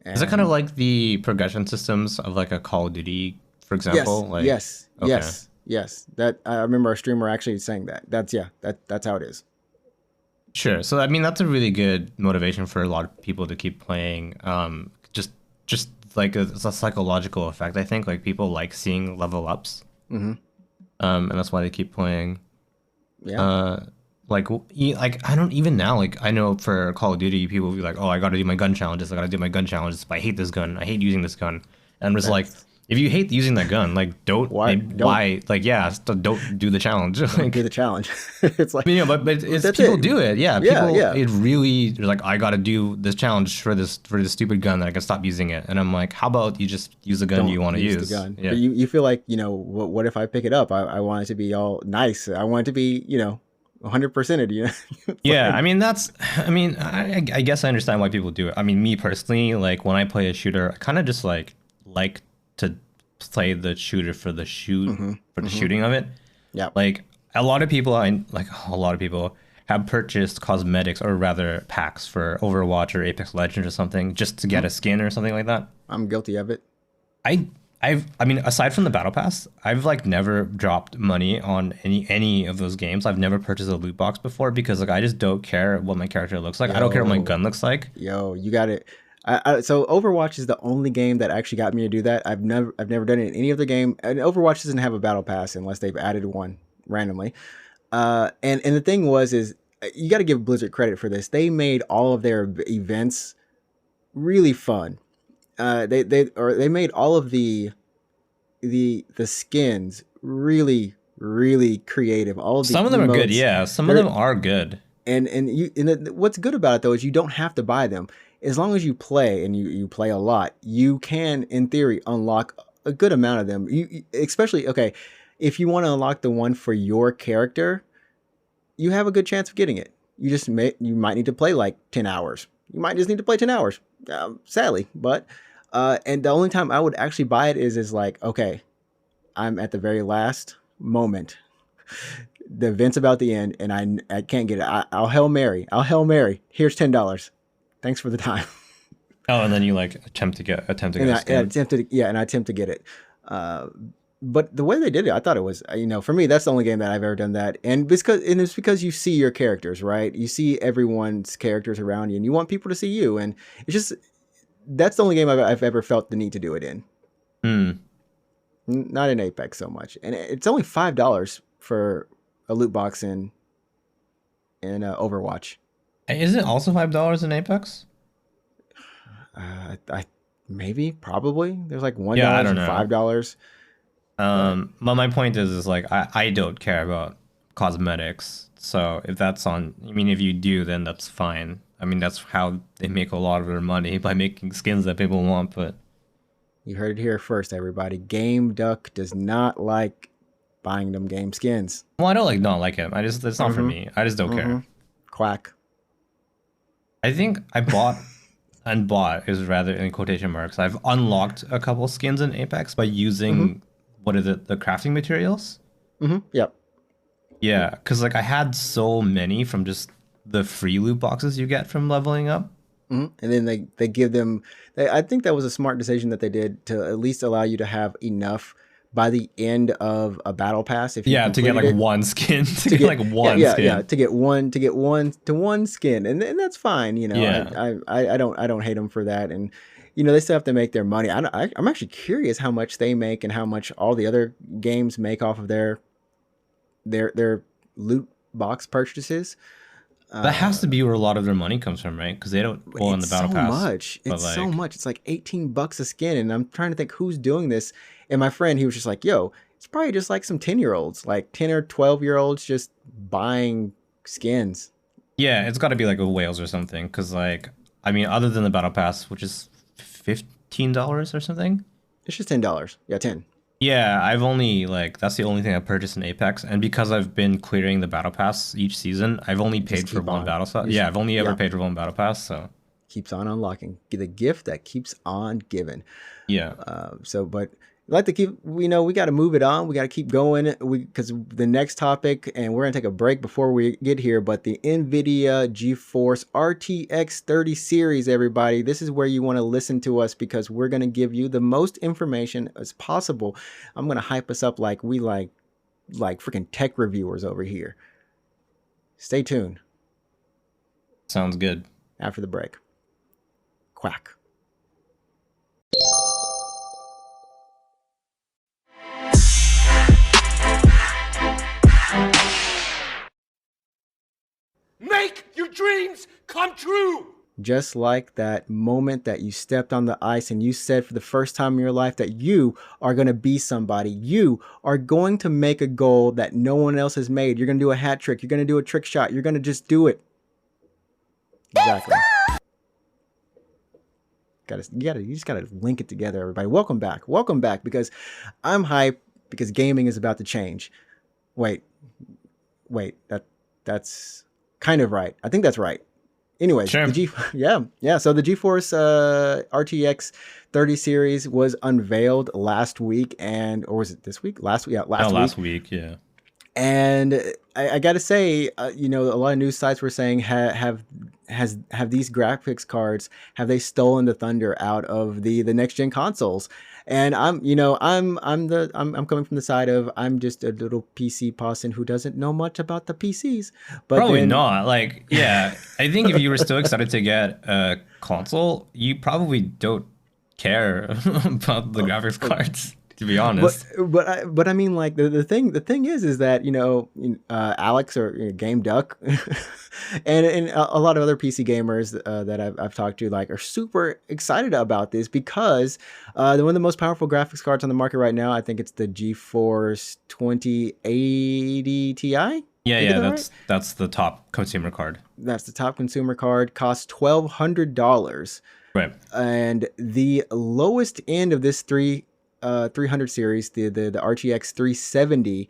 E: Is it kind of like the progression systems of like a Call of Duty, for example?
A: Yes,
E: Okay.
A: yes. That I remember a streamer actually saying that. That's how it is.
E: Sure. So I mean, that's a really good motivation for a lot of people to keep playing. Just like it's a psychological effect. I think like people like seeing level ups.
A: Mm-hmm.
E: And that's why they keep playing.
A: Yeah.
E: Like I don't even now, like I know for Call of Duty people will be like, oh, I gotta do my gun challenges, but I hate this gun, I hate using this gun. And I'm just like, if you hate using that gun, like don't do the challenge. Like,
A: do the challenge. It's like,
E: but it's people do it. Yeah, people.
A: Yeah.
E: It really, they're like, I gotta do this challenge for this stupid gun that I can stop using it. And I'm like, how about you just use the gun you want to use?
A: The gun.
E: Yeah.
A: But you feel like, what if I pick it up? I want it to be all nice. I want it to be 100%ed.
E: Yeah, I mean I guess I understand why people do it. I mean, me personally, like when I play a shooter, I kind of just like to play the shooter for the shooting of it.
A: Yeah.
E: Like a lot of people have purchased cosmetics, or rather packs, for Overwatch or Apex Legends or something, just to get a skin or something like that.
A: I'm guilty of it.
E: I mean, aside from the battle pass, I've like never dropped money on any of those games. I've never purchased a loot box before because like I just don't care what my character looks like. I don't care what my gun looks like.
A: You got it. So Overwatch is the only game that actually got me to do that. I've never done it in any other game. And Overwatch doesn't have a battle pass unless they've added one randomly. And the thing is you got to give Blizzard credit for this. They made all of their events really fun. They made all of the skins really creative. All of the
E: some of them
A: emotes,
E: are good, yeah. Some of them are good.
A: And what's good about it though is you don't have to buy them. As long as you play and you play a lot, you can in theory unlock a good amount of them. Especially if you want to unlock the one for your character, you have a good chance of getting it. You might need to play like 10 hours. You might just need to play 10 hours, sadly. But and the only time I would actually buy it is like, okay, I'm at the very last moment. The event's about to end, and I can't get it. I'll Hail Mary. Here's $10. Thanks for the time.
E: Oh, and then you like attempt to get a skin.
A: And I attempt to get it. But the way they did it, I thought it was, for me, that's the only game that I've ever done that. And it's because you see your characters, right? You see everyone's characters around you, and you want people to see you. And it's just, that's the only game I've ever felt the need to do it in. Not in Apex so much. And it's only $5 for a loot box in Overwatch.
E: Is it also $5 in Apex?
A: Probably. There's like $1
E: I don't
A: and
E: know.
A: $5.
E: But my point is like I don't care about cosmetics. So if that's on, I mean, if you do, then that's fine. I mean, that's how they make a lot of their money, by making skins that people want. But
A: You heard it here first, everybody. Game Duck does not like buying them game skins.
E: well, I don't like it. It's not for me. I just don't care.
A: Quack.
E: I think I bought and bought is rather in quotation marks. I've unlocked a couple skins in Apex by using what is it, the crafting materials?
A: Yep.
E: Yeah, because like I had so many from just the free loot boxes you get from leveling up.
A: And then they give them. I think that was a smart decision that they did to at least allow you to have enough by the end of a battle pass. If you
E: Yeah, to get like
A: completed it,
E: one skin, to get like one
A: yeah,
E: skin.
A: yeah, to get one skin, and that's fine. You know,
E: Yeah.
A: I don't hate them for that, and you know they still have to make their money. I'm actually curious how much they make and how much all the other games make off of their loot box purchases.
E: That has to be where a lot of their money comes from, right? Because they don't go on the battle pass.
A: It's so much. It's like $18 a skin, and I'm trying to think who's doing this. And my friend, he was just like, "Yo, it's probably just like some 10-year-olds, like 10 or 12-year-olds, just buying skins."
E: Yeah, it's got to be like a Wales or something. Because like, I mean, other than the battle pass, which is $15 or something.
A: It's just $10. Yeah, 10.
E: Yeah, I've only like that's the only thing I purchased in Apex, and because I've been clearing the battle pass each season, I've only paid for one battle pass. Yeah, I've only ever paid for one battle pass. So
A: keeps on unlocking, the gift that keeps on giving.
E: yeah.
A: But I like to keep, we got to move it on. We got to keep going because the next topic, and we're going to take a break before we get here, but the Nvidia GeForce RTX 30 series, everybody. This is where you want to listen to us because we're going to give you the most information as possible. I'm going to hype us up like we like freaking tech reviewers over here. Stay tuned.
E: Sounds good.
A: After the break. Quack.
C: Make your dreams come true!
A: Just like that moment that you stepped on the ice and you said for the first time in your life that you are going to be somebody. You are going to make a goal that no one else has made. You're going to do a hat trick. You're going to do a trick shot. You're going to just do it. Exactly. You just gotta link it together, everybody. Welcome back because I'm hyped because gaming is about to change. Wait, that's kind of right. I think that's right. Anyways,
E: sure.
A: Yeah. So the GeForce RTX 30 series was unveiled last week, or was it this week? Last week, yeah,
E: last week, yeah.
A: And I got to say, a lot of news sites were saying have these graphics cards, have they stolen the thunder out of the next gen consoles? And I'm coming from the side of I'm just a little PC person who doesn't know much about the PCs. But
E: probably not. Like, yeah, I think if you were still excited to get a console, you probably don't care about the graphics cards. To be honest,
A: but I mean, like the thing is that Alex or Game Duck, and a lot of other PC gamers that I've talked to are super excited about this because one of the most powerful graphics cards on the market right now, I think it's the GeForce 2080 Ti.
E: Yeah, that's the top consumer card.
A: That's the top consumer card. Costs $1,200.
E: Right,
A: and the lowest end of this 300 series, the RTX 370,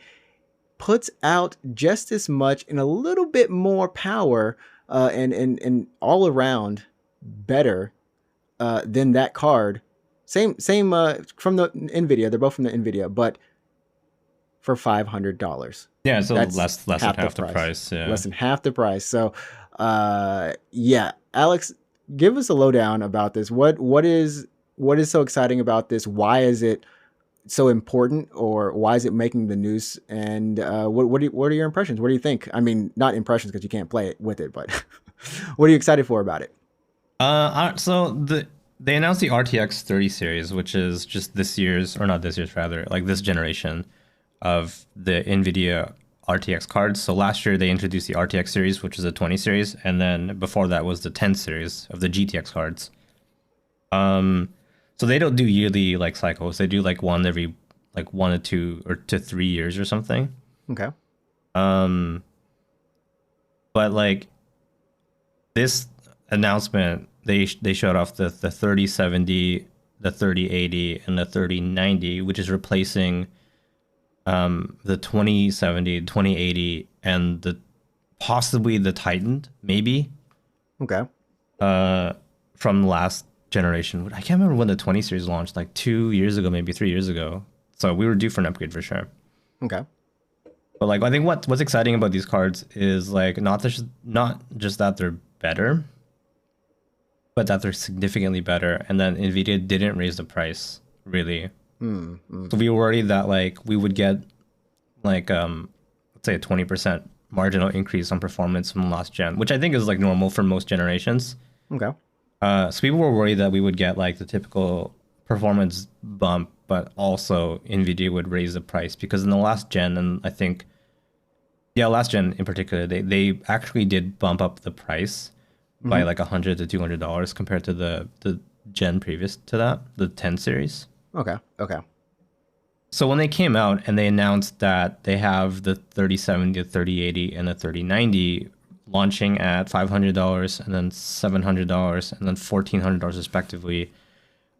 A: puts out just as much and a little bit more power and all around better than that card. Same from the Nvidia. They're both from the Nvidia, but for $500.
E: Yeah, so
A: that's
E: less than half the price. Yeah,
A: less than half the price. So, yeah, Alex, give us a lowdown about this. What is so exciting about this? Why is it so important, or why is it making the news? And what are your impressions? What do you think? I mean, not impressions because you can't play it with it, but what are you excited for about it?
E: So they announced the RTX 30 series, which is just this generation of the Nvidia RTX cards. So last year they introduced the RTX series, which is a 20 series, and then before that was the 10 series of the GTX cards. So they don't do yearly cycles. They do one every 1 to 2 or to 3 years or something.
A: Okay.
E: Um, but like this announcement, they showed off the 3070, the 3080, and the 3090, which is replacing the 2070, 2080, and the possibly the Titan, maybe
A: Okay.
E: from last generation. I can't remember when the 20 series launched, like 2 years ago, maybe 3 years ago. So we were due for an upgrade for sure.
A: Okay.
E: But like I think what's exciting about these cards is like not just that they're better, but that they're significantly better. And then Nvidia didn't raise the price really. So we were worried that like we would get like let's say a 20% marginal increase on performance from last gen, which I think is like normal for most generations.
A: Okay.
E: So people were worried that we would get like the typical performance bump, but also Nvidia would raise the price because in the last gen, and I think, yeah, last gen in particular, they actually did bump up the price by like $100 to $200 compared to the gen previous to that, the 10 series.
A: Okay. Okay.
E: So when they came out and they announced that they have the 3070, the 3080, and the 3090 launching at $500 and then $700 and then $1,400 respectively.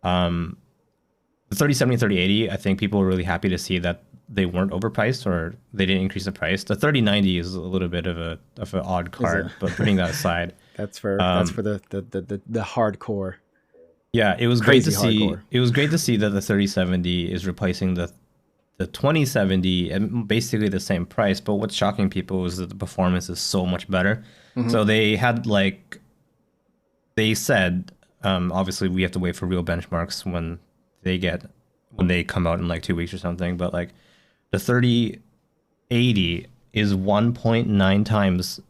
E: The 3070 3080, I think people were really happy to see that they weren't overpriced or they didn't increase the price. The 3090 is a little bit of an odd card, but putting that aside,
A: That's for the hardcore.
E: yeah, it was great to
A: Crazy
E: see.
A: hardcore.
E: It was great to see that the 3070 is replacing the 2070 at basically the same price. But what's shocking people is that the performance is so much better. So they had like they said, obviously we have to wait for real benchmarks when they come out in like 2 weeks or something. But like the 3080 is 1.9 times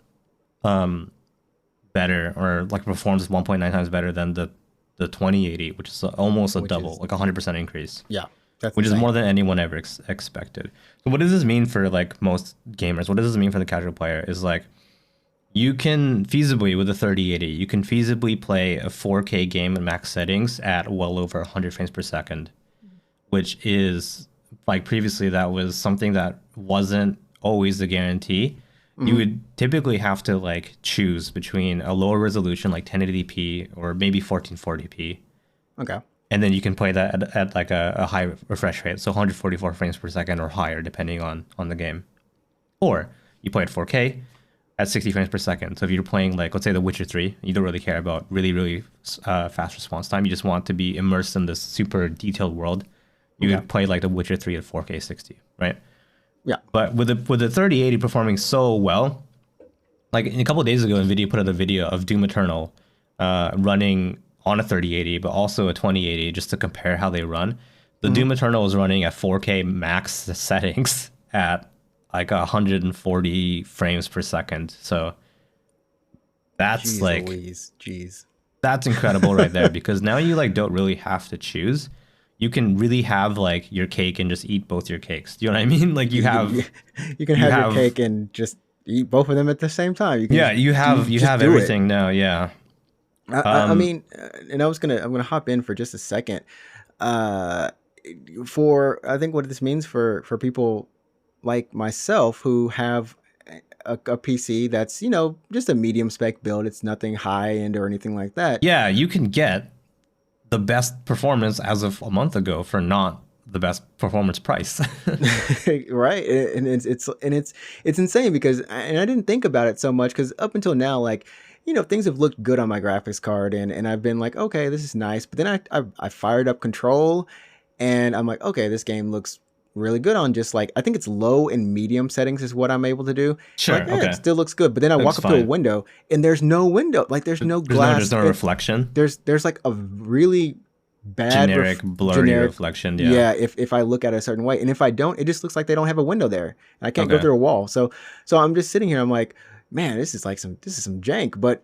E: better, or like performs 1.9 times better than the 2080, which is almost a double, like 100% increase.
A: Yeah. That's
E: Which
A: insane.
E: is more than anyone ever expected. So what does this mean for like most gamers? What does this mean for the casual player? Is like you can feasibly with a 3080, you can feasibly play a 4K game in max settings at well over 100 frames per second, which is like previously that was something that wasn't always the guarantee. You would typically have to like choose between a lower resolution like 1080p or maybe 1440p.
A: Okay.
E: And then you can play that at like a high refresh rate, so 144 frames per second or higher, depending on the game. Or you play at 4K at 60 frames per second. So if you're playing like, let's say The Witcher 3, you don't really care about really fast response time. You just want to be immersed in this super detailed world. You would play like The Witcher 3 at 4K 60, right?
A: Yeah.
E: But with the 3080 performing so well, like a couple of days ago, Nvidia put out a video of Doom Eternal running on a 3080, but also a 2080, just to compare how they run. The Doom Eternal is running at 4K max settings at like 140 frames per second. So that's
A: Jeez
E: like,
A: Louise. Jeez.
E: that's incredible right there, because now you like don't really have to choose. You can really have like your cake and just eat both your cakes. Do you know what I mean? Like you have,
A: You can have your cake and just eat both of them at the same time. You can
E: yeah, you have
A: just do it.
E: everything now. Yeah.
A: I mean, and I'm gonna hop in for just a second. For I think what this means for people like myself who have a PC that's just a medium spec build. It's nothing high end or anything like that.
E: Yeah, you can get the best performance as of a month ago for not the best performance price.
A: Right, and it's insane because I didn't think about it so much because up until now, like things have looked good on my graphics card and I've been like, okay, this is nice. But then I fired up Control and I'm like, okay, this game looks really good on just like, I think it's low and medium settings is what I'm able to do.
E: Sure,
A: Like, yeah,
E: okay.
A: it still looks good. But then I walk up to a
E: fine.
A: window and there's no window. Like there's no glass.
E: There's no reflection.
A: There's like a really bad
E: Generic, blurry reflection. Yeah.
A: Yeah, if I look at it a certain way, and if I don't, it just looks like they don't have a window there, and I can't go
E: Okay.
A: through a wall. So I'm just sitting here. I'm like, man, this is some jank. But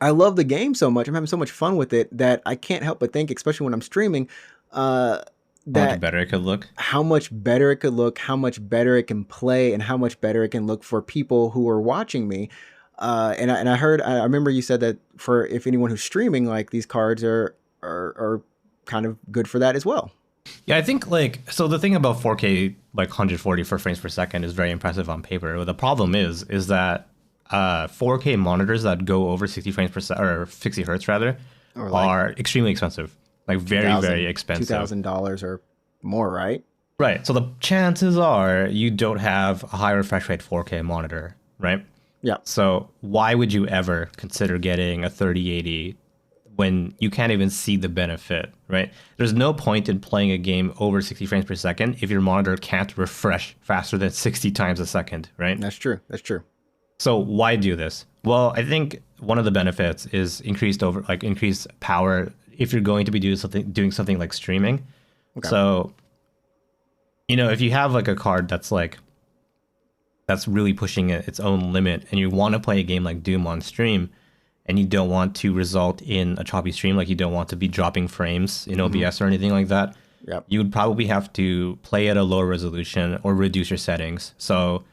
A: I love the game so much. I'm having so much fun with it that I can't help but think, especially when I'm streaming,
E: How
A: that
E: much better it could look.
A: how much better it could look, how much better it can play, and how much better it can look for people who are watching me. And I remember you said that for if anyone who's streaming, like these cards are kind of good for that as well.
E: Yeah, I think like so the thing about 4K like 140 for frames per second is very impressive on paper. But the problem is that 4K monitors that go over 60 frames per second or 60 hertz rather
A: Or like
E: are extremely expensive. Like very very expensive.
A: $2,000 or more, right?
E: Right. So the chances are you don't have a high refresh rate 4K monitor, right?
A: Yeah.
E: So why would you ever consider getting a 3080 when you can't even see the benefit, right? There's no point in playing a game over 60 frames per second if your monitor can't refresh faster than 60 times a second, right?
A: That's true. That's true.
E: So why do this? Well, I think one of the benefits is increased power if you're going to be doing something like streaming.
A: Okay.
E: So, you know, if you have like a card that's really pushing its own limit and you want to play a game like Doom on stream and you don't want to result in a choppy stream, like you don't want to be dropping frames in OBS or anything like that,
A: Yep.
E: you would probably have to play at a lower resolution or reduce your settings. So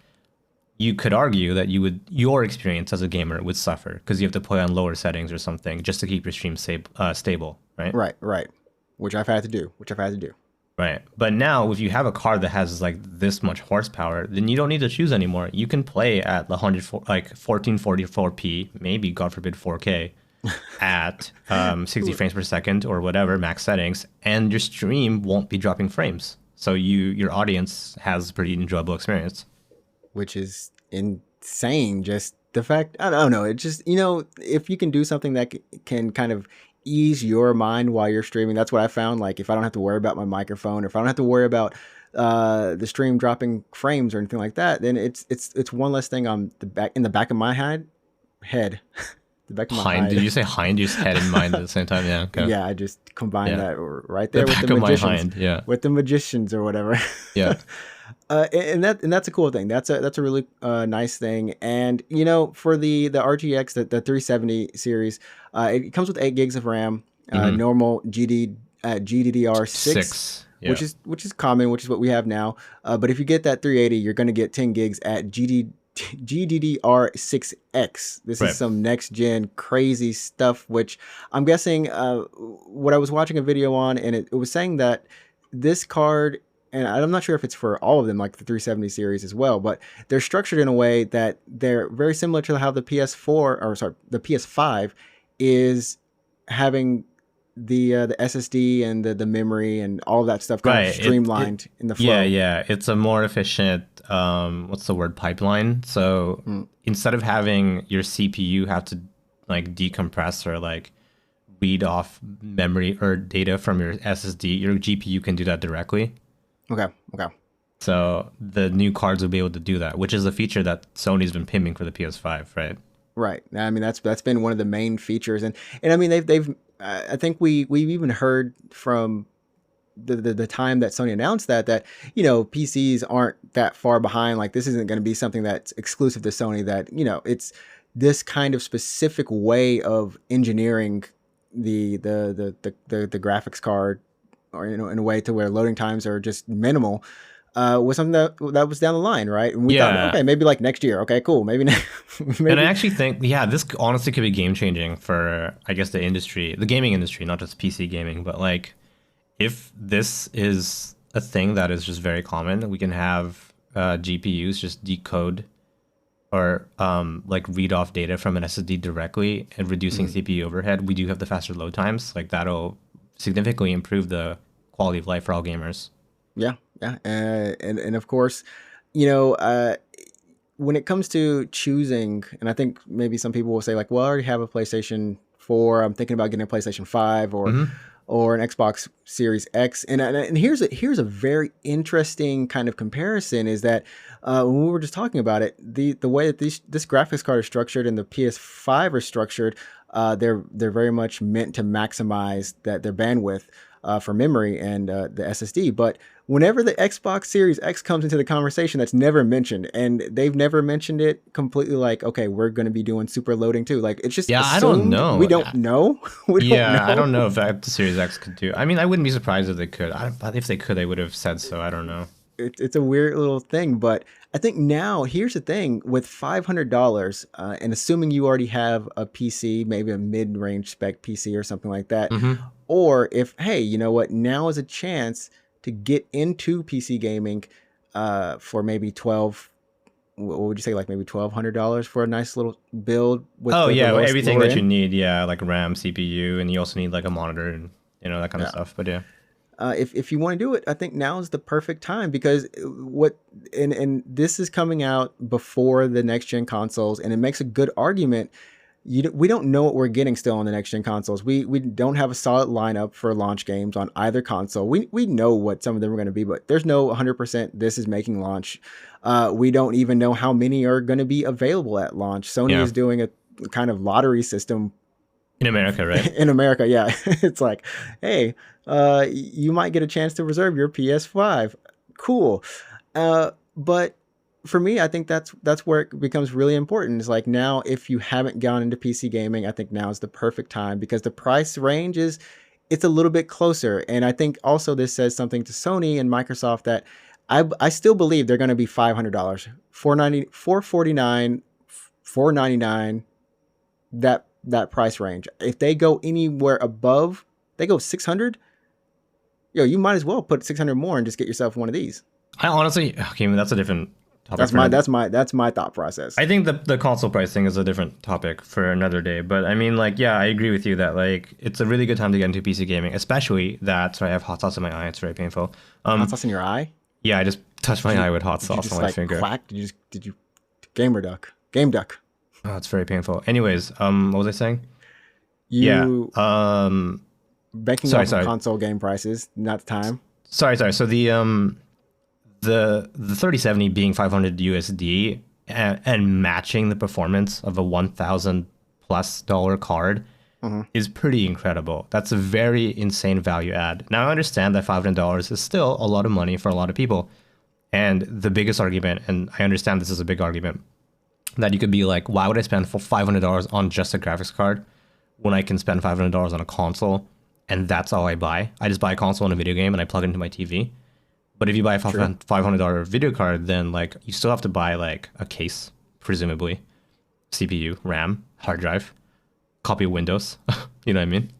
E: you could argue that your experience as a gamer would suffer because you have to play on lower settings or something just to keep your stream stable, right?
A: Right. Which I've had to do.
E: Right. But now if you have a card that has like this much horsepower, then you don't need to choose anymore. You can play at the 1444p, maybe God forbid 4K at 60 frames per second or whatever max settings, and your stream won't be dropping frames. So your audience has a pretty enjoyable experience.
A: Which is insane. Just the fact, I don't know. It just, you know, if you can do something that can kind of ease your mind while you're streaming, that's what I found. Like if I don't have to worry about my microphone, or if I don't have to worry about the stream dropping frames or anything like that, then it's one less thing on the back of my head. The back of my
E: Hind?
A: head.
E: Did you say hind? You said head and mind at the same time? Yeah. Okay.
A: Yeah, I just combined
E: Yeah.
A: that right there
E: The
A: with
E: back
A: the
E: of my
A: magicians.
E: hind. Yeah.
A: With the magicians or whatever.
E: Yeah.
A: And that's a cool thing. That's a really nice thing. And you know, for the RTX, the 370 series, it comes with 8 gigs of RAM, normal GDDR6,
E: Six. Yeah.
A: which is common, which is what we have now. But if you get that 380, you're going to get 10 gigs at GDDR6X. This
E: Right.
A: is some next gen crazy stuff, which I'm guessing what I was watching a video on, and it was saying that this card, and I'm not sure if it's for all of them, like the 370 series as well, but they're structured in a way that they're very similar to how the the PS5 is having the SSD and the memory and all of that stuff kind of
E: Right.
A: streamlined in the flow.
E: Yeah. It's a more efficient, what's the word, pipeline. So instead of having your CPU have to like decompress or like read off memory or data from your SSD, your GPU can do that directly.
A: Okay.
E: So the new cards will be able to do that, which is a feature that Sony's been pimping for the PS5, right?
A: Right. I mean, that's been one of the main features, and I mean they've I think we've even heard from the time that Sony announced that you know, PCs aren't that far behind. Like this isn't going to be something that's exclusive to Sony. That, you know, it's this kind of specific way of engineering the graphics card, or you know, in a way to where loading times are just minimal. Was something that was down the line, right? And we thought, okay, maybe like next year. Okay, cool. Maybe.
E: And I actually think, this honestly could be game changing for, I guess, the industry, the gaming industry, not just PC gaming, but like, if this is a thing that is just very common, we can have GPUs just decode or like read off data from an SSD directly and reducing CPU overhead. We do have the faster load times. Like that'll significantly improve the quality of life for all gamers.
A: Yeah. And of course, you know, when it comes to choosing, and I think maybe some people will say like, well, I already have a PlayStation 4. I'm thinking about getting a PlayStation 5 or an Xbox Series X. And here's a very interesting kind of comparison is that when we were just talking about it, the way that this graphics card is structured and the PS5 are structured, they're very much meant to maximize their bandwidth for memory and the SSD. But whenever the Xbox Series X comes into the conversation, that's never mentioned, and they've never mentioned it completely. Like, okay, we're going to be doing super loading too. Like, it's just
E: I don't know.
A: We don't know.
E: I don't know if the Series X could do. I mean, I wouldn't be surprised if they could. But if they could, they would have said so. I don't know.
A: It's a weird little thing, but I think now here's the thing with $500, and assuming you already have a PC, maybe a mid-range spec PC or something like that, or if, hey, you know what, now is a chance to get into PC gaming for maybe 12. What would you say, like maybe $1,200 for a nice little build with
E: Oh
A: the
E: yeah,
A: lowest
E: everything
A: lower
E: that you
A: end?
E: need, yeah, like RAM, CPU, and you also need like a monitor and that kind of stuff. But yeah.
A: If you want to do it, I think now is the perfect time because and this is coming out before the next gen consoles, and it makes a good argument. We don't know what we're getting still on the next gen consoles. We don't have a solid lineup for launch games on either console. We know what some of them are going to be, but there's no 100% this is making launch. We don't even know how many are going to be available at launch. Sony
E: Yeah.
A: is doing a kind of lottery system
E: In America, right?
A: in America. Yeah, it's like, hey, you might get a chance to reserve your PS5. Cool, but for me, I think that's where it becomes really important. It's like now, if you haven't gone into PC gaming, I think now is the perfect time because the price range it's a little bit closer. And I think also this says something to Sony and Microsoft that I still believe they're going to be $500, $449, $499, that price range. If they go anywhere above, they go 600. Yo, you might as well put 600 more and just get yourself one of these.
E: I honestly, okay, I mean, that's a different topic.
A: That's my thought process.
E: I think the console pricing is a different topic for another day. But I mean, like, yeah, I agree with you that like it's a really good time to get into PC gaming, especially that. Sorry, I have hot sauce in my eye. It's very painful.
A: Hot sauce in your eye?
E: Yeah, I just touched my eye with hot sauce on my finger.
A: Quack? Did you game duck?
E: Oh, it's very painful. Anyways, what was I saying?
A: Banking
E: Sorry.
A: off of console game prices, not the time.
E: Sorry. So the 3070 being 500 USD and matching the performance of a $1,000+ card is pretty incredible. That's a very insane value add. Now I understand that $500 is still a lot of money for a lot of people. And the biggest argument, and I understand this is a big argument, that you could be like, why would I spend $500 on just a graphics card when I can spend $500 on a console and that's all I buy? I just buy a console and a video game and I plug it into my TV. But if you buy a $500 video card, then like you still have to buy like a case, presumably, CPU, RAM, hard drive, copy of Windows. You know what I mean?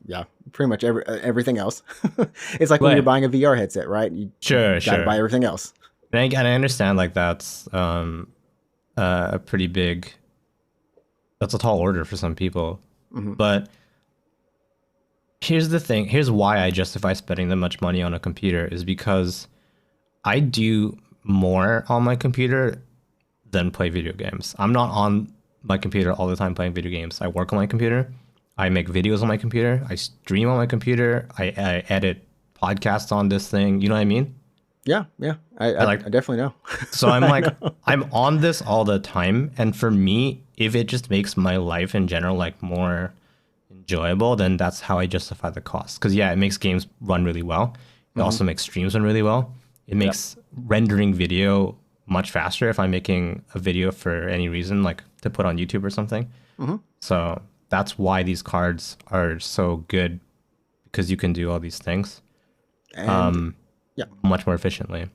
A: Yeah. Pretty much everything else. It's like when you're buying a VR headset, right? You gotta buy everything else.
E: And I understand like that's a pretty big. That's a tall order for some people, but here's the thing. Here's why I justify spending that much money on a computer is because I do more on my computer than play video games. I'm not on my computer all the time playing video games. I work on my computer. I make videos on my computer. I stream on my computer. I edit podcasts on this thing. You know what I mean?
A: Yeah. I definitely know.
E: So I'm like, I'm on this all the time. And for me, if it just makes my life in general like more enjoyable, then that's how I justify the cost. Because yeah, it makes games run really well. It also makes streams run really well. It makes rendering video much faster if I'm making a video for any reason, like to put on YouTube or something. So that's why these cards are so good, because you can do all these things much more efficiently.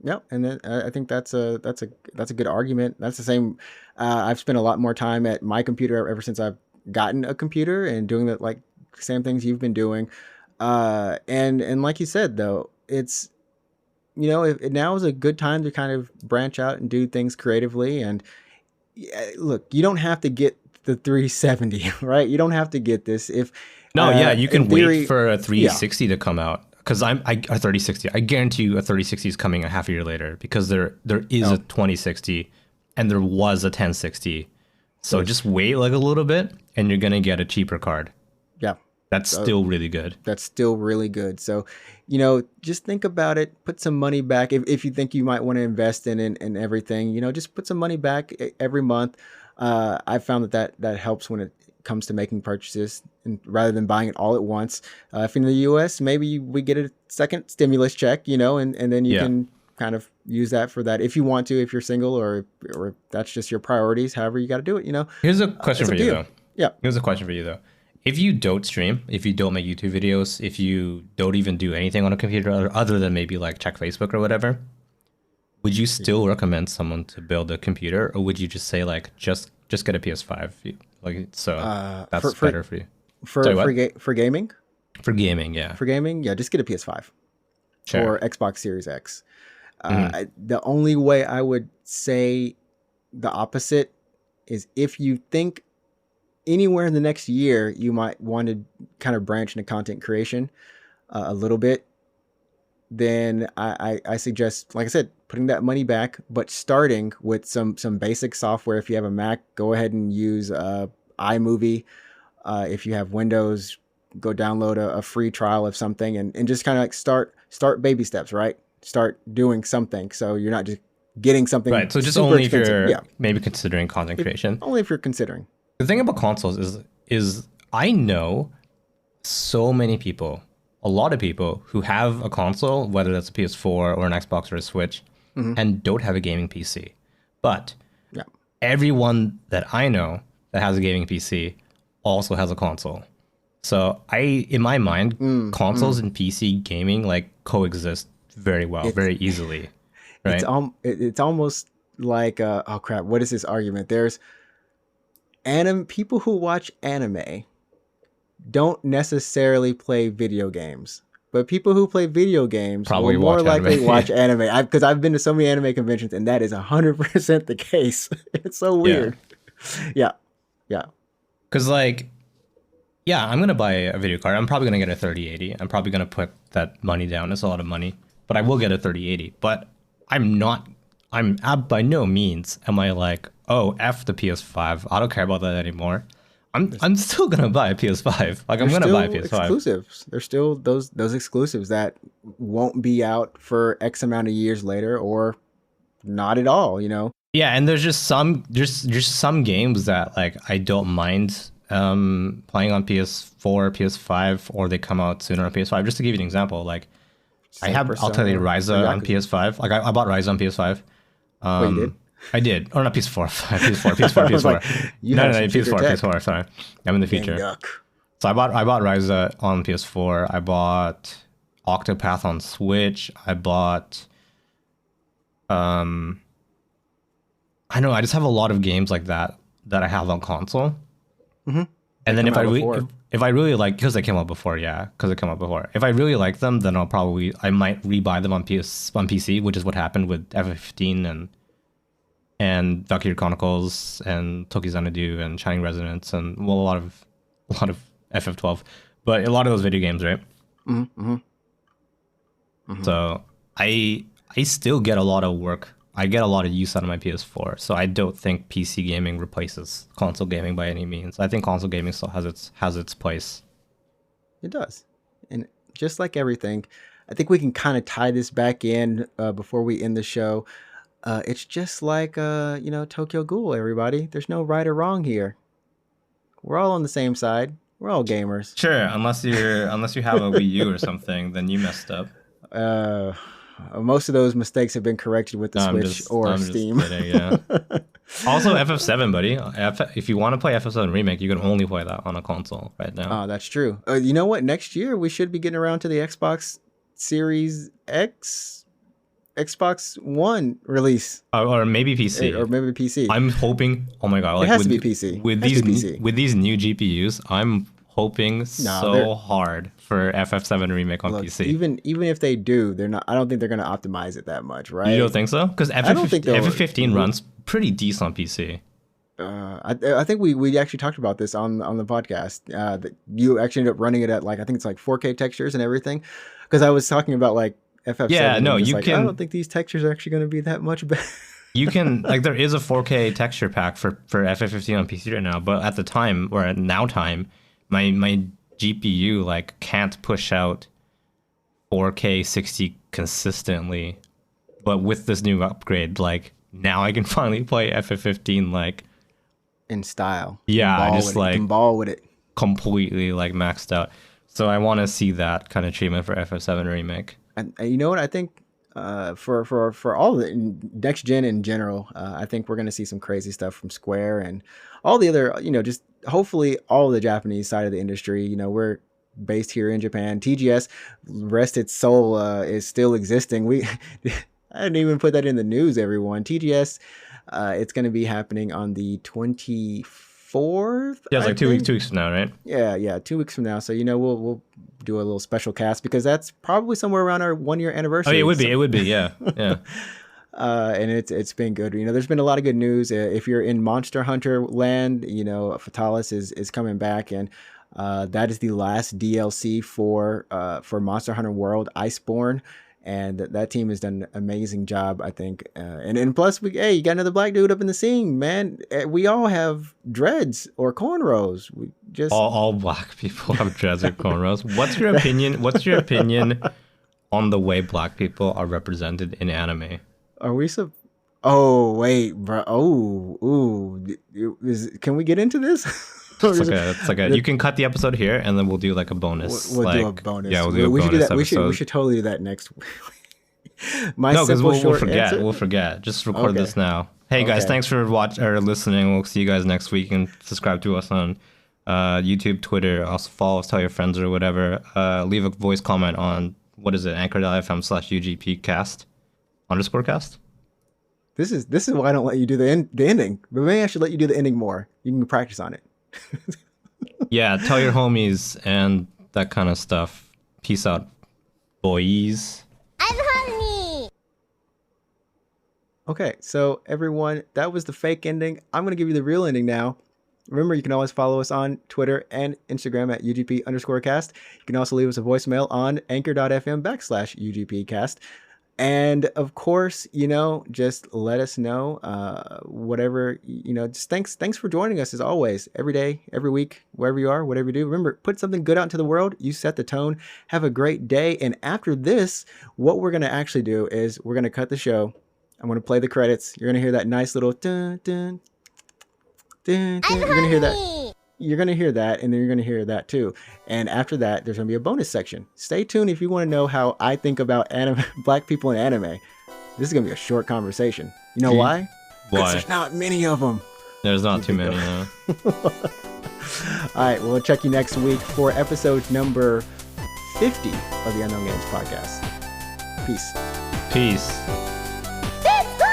A: Yeah, and then I think that's a good argument. That's the same. I've spent a lot more time at my computer ever since I've gotten a computer and doing the like same things you've been doing. And like you said though, it's now is a good time to kind of branch out and do things creatively. And look, you don't have to get the 370, right? You don't have to get this if.
E: You can wait for a 360 to come out. Because a 3060, I guarantee you a 3060 is coming a half a year later, because there is a 2060 and there was a 1060. So just wait like a little bit and you're going to get a cheaper card. Yeah. That's still really good.
A: That's still really good. So, just think about it. Put some money back. If you think you might want to invest in everything, just put some money back every month. I found that helps when it comes to making purchases, and rather than buying it all at once. If in the US, maybe we get a second stimulus check, and then you can kind of use that for that if you want to, if you're single or that's just your priorities, however you got to do it,
E: Here's a question for you though.
A: Yeah.
E: Here's a question for you though. If you don't stream, if you don't make YouTube videos, if you don't even do anything on a computer other than maybe like check Facebook or whatever, would you still recommend someone to build a computer, or would you just say like just get a PS5? Like, so that's better for you.
A: For gaming?
E: For gaming, yeah.
A: For gaming, yeah, just get a PS5. or Xbox Series X. The only way I would say the opposite is if you think anywhere in the next year you might want to kind of branch into content creation a little bit, then I suggest, like I said, putting that money back, but starting with some basic software. If you have a Mac, go ahead and use iMovie. If you have Windows, go download a free trial of something and just kind of like start baby steps, right? Start doing something so you're not just getting something
E: Right. So just
A: super
E: only
A: expensive.
E: if you're maybe considering content creation.
A: Only if you're considering.
E: The thing about consoles is I know so many people, a lot of people who have a console, whether that's a PS4 or an Xbox or a Switch, and don't have a gaming PC. But everyone that I know that has a gaming PC also has a console. So in my mind, consoles and PC gaming like coexist very well, very easily. Right?
A: It's almost like oh crap, what is this argument? There's people who watch anime don't necessarily play video games, but people who play video games
E: probably
A: will more likely
E: anime.
A: watch anime. Because I've been to so many anime conventions, and that is 100% the case. It's so weird. Yeah.
E: Because like, yeah, I'm gonna buy a video card. I'm probably gonna get a 3080. I'm probably gonna put that money down. It's a lot of money, but I will get a 3080. But I'm by no means am I like, oh, F the PS5. I don't care about that anymore. I'm still gonna buy a PS5. Like I'm gonna buy a PS5.
A: Exclusives. There's still those exclusives that won't be out for X amount of years later, or not at all.
E: Yeah, and there's just some games that like I don't mind playing on PS4, PS5, or they come out sooner on PS5. Just to give you an example, like I'll tell you Ryza on PS5. Like I bought Ryza on PS5.
A: You did?
E: I did. Or not PS4. PS4.
A: Like,
E: no, PS4. Sorry, I'm in the future.
A: Yuck.
E: So I bought Ryza on PS4. I bought Octopath on Switch. I bought I know I just have a lot of games like that I have on console. And then if I really like, because they came out before, if I really like them, then I might rebuy them on PC, which is what happened with FF15 and Valkyrie Chronicles and Tokyo Xanadu and Shining Resonance and a lot of FF12, but a lot of those video games, right? So I still get a lot of work. I get a lot of use out of my PS4, so I don't think PC gaming replaces console gaming by any means. I think console gaming still has its place.
A: It does, and just like everything, I think we can kind of tie this back in before we end the show. It's just like Tokyo Ghoul. Everybody, there's no right or wrong here. We're all on the same side. We're all gamers.
E: Sure, unless you have a Wii U or something, then you messed up.
A: Most of those mistakes have been corrected with the Switch or Steam.
E: Just kidding, yeah. Also, FF7, buddy. If you want to play FF7 Remake, you can only play that on a console right now.
A: Oh, that's true. You know what? Next year, we should be getting around to the Xbox Series X, Xbox One release.
E: Or maybe PC.
A: Or maybe PC.
E: I'm hoping, oh my God.
A: It has to be PC.
E: With these new GPUs, I'm hoping so hard for FF7 Remake on PC.
A: Even if they do, they're not. I don't think they're going to optimize it that much, right?
E: You don't think so? Because FF15 runs pretty decent on PC.
A: I think we actually talked about this on the podcast. That you actually ended up running it at I think it's 4K textures and everything. Because I was talking about FF7.
E: Yeah, no, you can.
A: I don't think these textures are actually going to be that much better.
E: You can there is a 4K texture pack for FF15 on PC right now, but at the time or at now time, my GPU can't push out 4K 60 consistently. But with this new upgrade, now I can finally play FF15
A: in style.
E: Yeah, just
A: ball with it.
E: Completely maxed out. So I want to see that kind of treatment for FF7 Remake.
A: And you know what? I think for all the next gen in general, I think we're going to see some crazy stuff from Square and all the other, just hopefully all the Japanese side of the industry. We're based here in Japan. TGS, rest its soul, is still existing. I didn't even put that in the news, everyone. TGS, it's going to be happening on the 24th 4th.
E: Yeah, it's
A: I
E: like 2
A: think.
E: weeks, 2 weeks from now, right?
A: Yeah, 2 weeks from now. So we'll do a little special cast because that's probably somewhere around our 1-year
E: Oh,
A: anniversary.
E: yeah, it would be. It would be. Yeah, yeah.
A: And it's been good. There's been a lot of good news. If you're in Monster Hunter land, Fatalis is coming back, and that is the last DLC for Monster Hunter World Iceborne, and that team has done an amazing job, I think. And plus, you got another black dude up in the scene, man. We all have dreads or cornrows. We just
E: All black people have dreads or cornrows. What's your opinion? What's your opinion on the way black people are represented in anime?
A: Are we Oh wait, bro. Oh, ooh. Can we get into this?
E: It's like a. You can cut the episode here, and then we'll do like a bonus.
A: We'll do a bonus.
E: Yeah, we'll do a bonus
A: should do that.
E: episode.
A: We should totally do that next week.
E: No, because we'll forget.
A: Answer?
E: We'll forget. Just record
A: Okay.
E: this now. Hey guys,
A: Okay.
E: thanks for watching or listening. We'll see you guys next week, and subscribe to us on YouTube, Twitter. Also follow us, tell your friends or whatever. Leave a voice comment on what is it? Anchor.fm/UGPcast _cast.
A: This is why I don't let you do the ending. But maybe I should let you do the ending more. You can practice on it.
E: Yeah, tell your homies and that kind of stuff. Peace out, boys.
D: I'm honey.
A: Okay, so everyone, that was the fake ending. I'm gonna give you the real ending now. Remember, you can always follow us on Twitter and Instagram at UGP_cast. You can also leave us a voicemail on anchor.fm/UGPcast. And of course, just let us know whatever, just thanks for joining us as always, every day, every week, wherever you are, whatever you do. Remember, put something good out into the world. You set the tone. Have a great day. And after this, what we're going to actually do is we're going to cut the show. I'm going to play the credits. You're going to hear that nice little dun, dun, dun, dun. You're going to hear that. You're going to hear that, and then you're going to hear that too. And after that, there's going to be a bonus section. Stay tuned if you want to know how I think about black people in anime. This is going to be a short conversation. You know why? Because there's not many of them.
E: There's not too many. No.
A: All right, we'll check you next week for episode number 50 of the Unknown Games podcast. Peace.
E: Peace.
D: Let's go.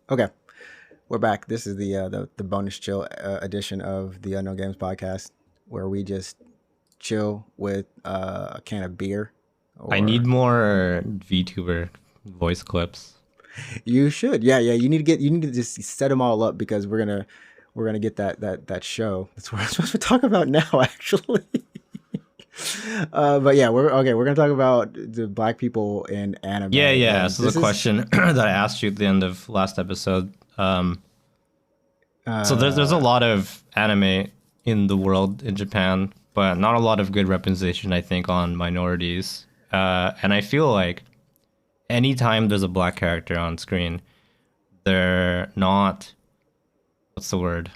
A: Okay, we're back. This is the bonus chill edition of the Unknown Games podcast, where we just chill with a can of beer.
E: I need more VTuber voice clips.
A: You should, yeah. You need to just set them all up because we're gonna get that show. That's what we're supposed to talk about now, actually. But yeah, we're gonna talk about the black people in anime.
E: Yeah.
A: And
E: So the question that I asked you at the end of last episode. So there's a lot of anime in the world in Japan, but not a lot of good representation, I think, on minorities. And I feel like anytime there's a black character on screen, they're not. What's the word?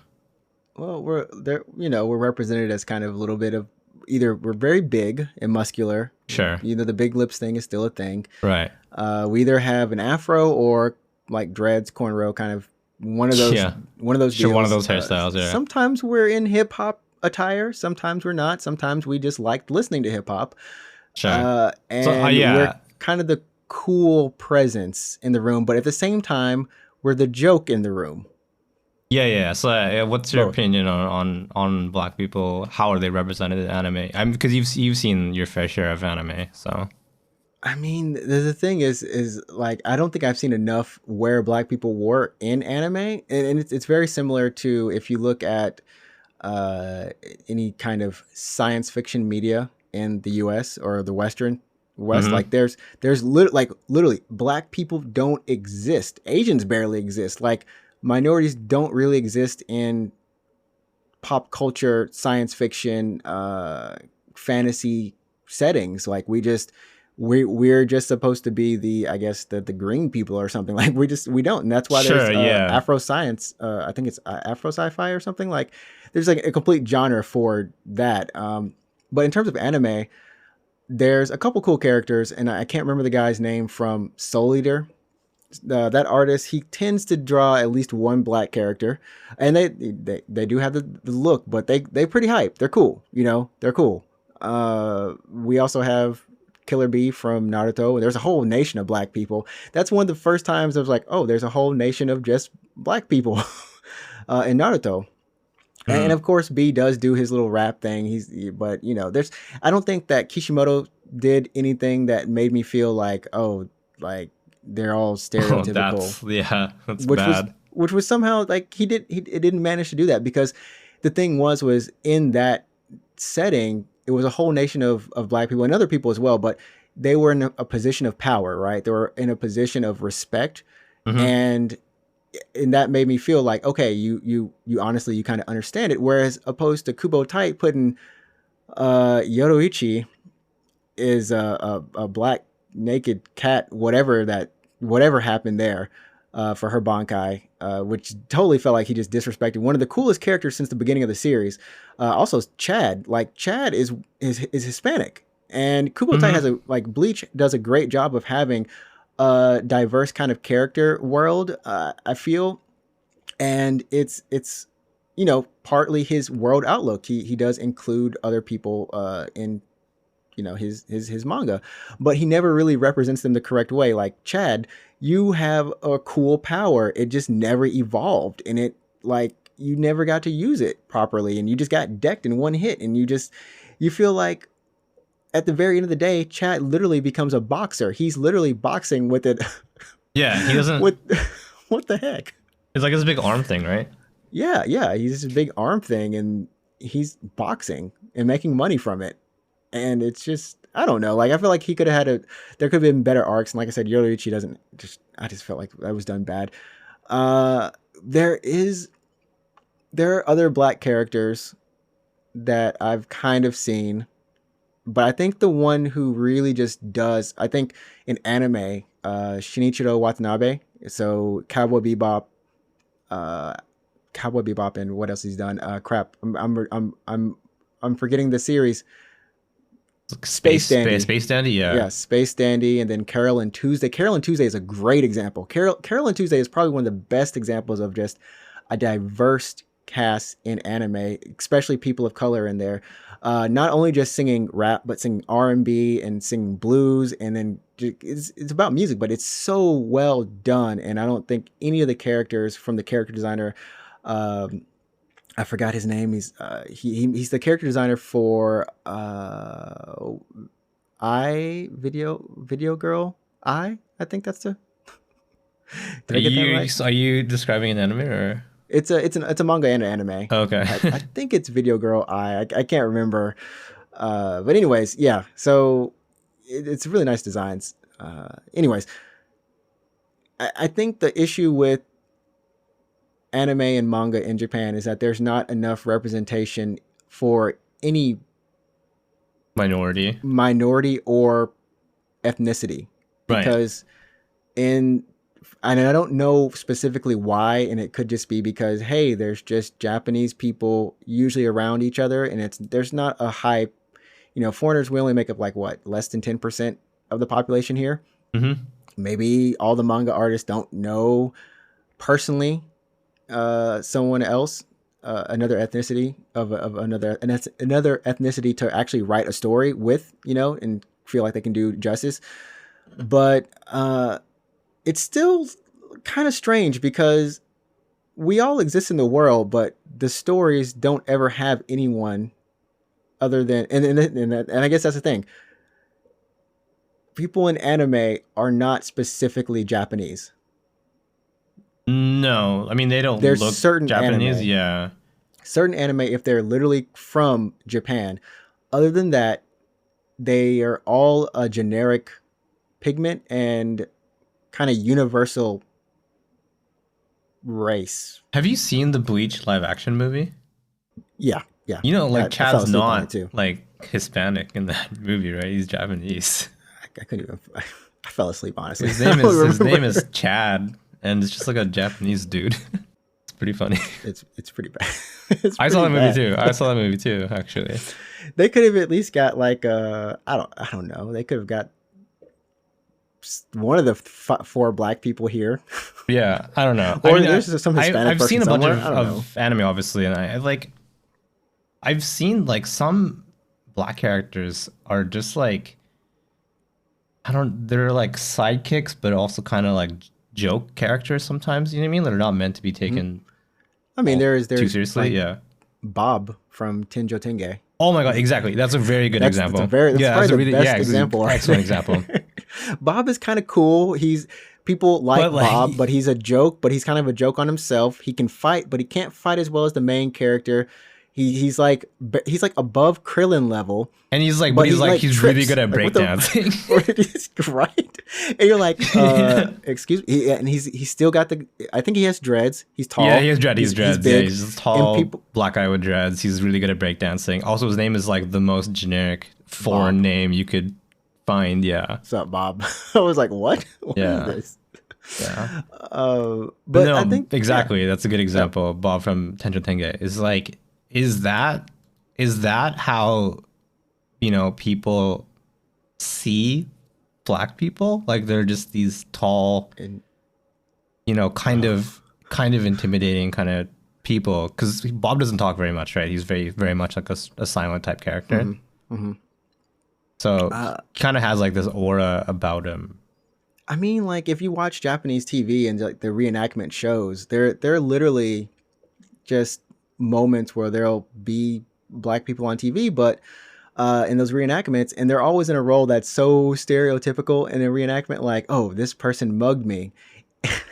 A: Well, we're represented as kind of a little bit of either we're very big and muscular.
E: Sure.
A: The big lips thing is still a thing.
E: Right.
A: We either have an afro or like dreads, cornrow, kind of one of those.
E: Yeah.
A: One of those.
E: Sure,
A: deals.
E: one of those hairstyles. Yeah.
A: Sometimes we're in hip hop attire. Sometimes we're not. Sometimes we just liked listening to hip hop.
E: Sure.
A: And
E: yeah.
A: we're kind of the cool presence in the room, but at the same time, we're the joke in the room.
E: Yeah. So, what's your
A: Both.
E: opinion on black people? How are they represented in anime? Because you've seen your fair share of anime, so.
A: I mean, the thing is like I don't think I've seen enough where black people were in anime, and it's very similar to if you look at any kind of science fiction media in the U.S. or the West.
E: Mhm.
A: Like there's literally black people don't exist. Asians barely exist. Like minorities don't really exist in pop culture, science fiction, fantasy settings. Like we we're just supposed to be I guess the green people or something. Like we don't, and that's why there's
E: Sure, yeah.
A: Afro science. I think it's Afro sci-fi or something. Like there's like a complete genre for that. But in terms of anime, there's a couple cool characters, and I can't remember the guy's name from Soul Eater. That artist, he tends to draw at least one black character, and they do have the look, but they pretty hype. They're cool, they're cool. We also have Killer Bee from Naruto. There's a whole nation of black people. That's one of the first times I was like, oh, there's a whole nation of just black people in Naruto. And of course, B does do his little rap thing. But I don't think that Kishimoto did anything that made me feel like, oh, like they're all stereotypical.
E: That's bad.
A: Which was somehow like he didn't manage to do that, because the thing was in that setting, it was a whole nation of black people and other people as well, but they were in a position of power, right? They were in a position of respect, and that made me feel like, okay, you honestly, you kind of understand it. Whereas opposed to Kubo Tite putting Yoroichi is a black naked cat, whatever happened there for her Bankai, which totally felt like he just disrespected one of the coolest characters since the beginning of the series. Also Chad is Hispanic, and Kubo Tite has Bleach does a great job of having a diverse kind of character world, I feel, and it's partly his world outlook. He does include other people in his manga, but he never really represents them the correct way. Like Chad, you have a cool power, it just never evolved, and you never got to use it properly, and you just got decked in one hit, and you feel like at the very end of the day, Chad literally becomes a boxer. He's literally boxing with it.
E: Yeah, he doesn't.
A: What the heck?
E: It's like this big arm thing, right?
A: Yeah. He's this big arm thing, and he's boxing and making money from it. And it's just, I don't know. Like, I feel like he could have there could have been better arcs. And like I said, Yoriichi I just felt like that was done bad. There are other black characters that I've kind of seen, but I think the one who really just does, I think in anime, Shinichiro Watanabe. So Cowboy Bebop, and what else he's done? Crap, I'm forgetting the series. Space Dandy, yeah. Yeah, Space Dandy, and then Carol and Tuesday. Carol and Tuesday is a great example. Carol and Tuesday is probably one of the best examples of just a diverse cast in anime, especially people of color in there. Not only just singing rap, but singing R&B and singing blues, and then it's about music, but it's so well done. And I don't think any of the characters from the character designer, I forgot his name. He's the character designer for Video Girl. I think that's the. Did I get that right?
E: Are you describing an anime or?
A: It's a manga and an anime.
E: Okay.
A: I think it's Video Girl I can't remember. But anyways, yeah. So it's really nice designs. Anyways, I think the issue with anime and manga in Japan is that there's not enough representation for any minority or ethnicity, because and I don't know specifically why, and it could just be because, hey, there's just Japanese people usually around each other, and there's not a high, foreigners, we only make up like what, less than 10% of the population here. Maybe all the manga artists don't know personally someone else, another ethnicity of another ethnicity to actually write a story with, and feel like they can do justice. But it's still kind of strange because we all exist in the world, but the stories don't ever have anyone other than, and I guess that's the thing. People in anime are not specifically Japanese.
E: No, I mean, they don't
A: There's
E: look
A: certain
E: Japanese.
A: anime,
E: Yeah.
A: Certain anime, if they're literally from Japan, other than that, they are all a generic pigment and kind of universal race.
E: Have you seen the Bleach live action movie?
A: Yeah.
E: Like Chad's not like Hispanic in that movie, right? He's Japanese.
A: I couldn't even. I fell asleep honestly.
E: His name is Chad, and it's just like a Japanese dude. It's pretty funny.
A: It's pretty bad.
E: I saw that movie too. I saw that movie too, actually.
A: They could have at least got like I don't know. They could have got one of the 4 black people here.
E: Yeah, I don't know.
A: Or
E: I mean,
A: there's some Hispanic
E: I've seen a bunch
A: somewhere.
E: of anime, obviously, and I've seen like some black characters are just like, they're like sidekicks, but also kind of like joke characters sometimes. You know what I mean? They're not meant to be taken.
A: I mean, there's
E: too seriously.
A: like,
E: Yeah.
A: Bob from Tenjo Tenge.
E: Oh my god! Exactly. That's a very good example.
A: That's probably the best example.
E: Excellent example.
A: Bob is kind of cool. People like Bob, but he's a joke. But he's kind of a joke on himself. He can fight, but he can't fight as well as the main character. He's like above Krillin level,
E: and he's like
A: trips.
E: really good at breakdancing.
A: Right? And you're like, excuse me. And he's still got I think he has dreads. He's tall.
E: Yeah, he has dreads. He's dreads.
A: Big.
E: Yeah, he's tall, black guy with dreads. He's really good at breakdancing. Also, his name is like the most generic foreign name you could find. Yeah.
A: What's up, Bob? I was like, what? What is this?
E: Yeah.
A: But
E: no,
A: I think
E: exactly. That's a good example. Bob from Tenjo Tenge is that how, people see black people? Like they're just these tall, kind of intimidating kind of people. Because Bob doesn't talk very much, right? He's very, very much like a silent type character.
A: Mm-hmm. Mm-hmm.
E: So kind of has like this aura about him.
A: I mean, like if you watch Japanese TV and like the reenactment shows, they're literally just moments where there'll be black people on TV, but in those reenactments, and they're always in a role that's so stereotypical in a reenactment, like, oh, this person mugged me.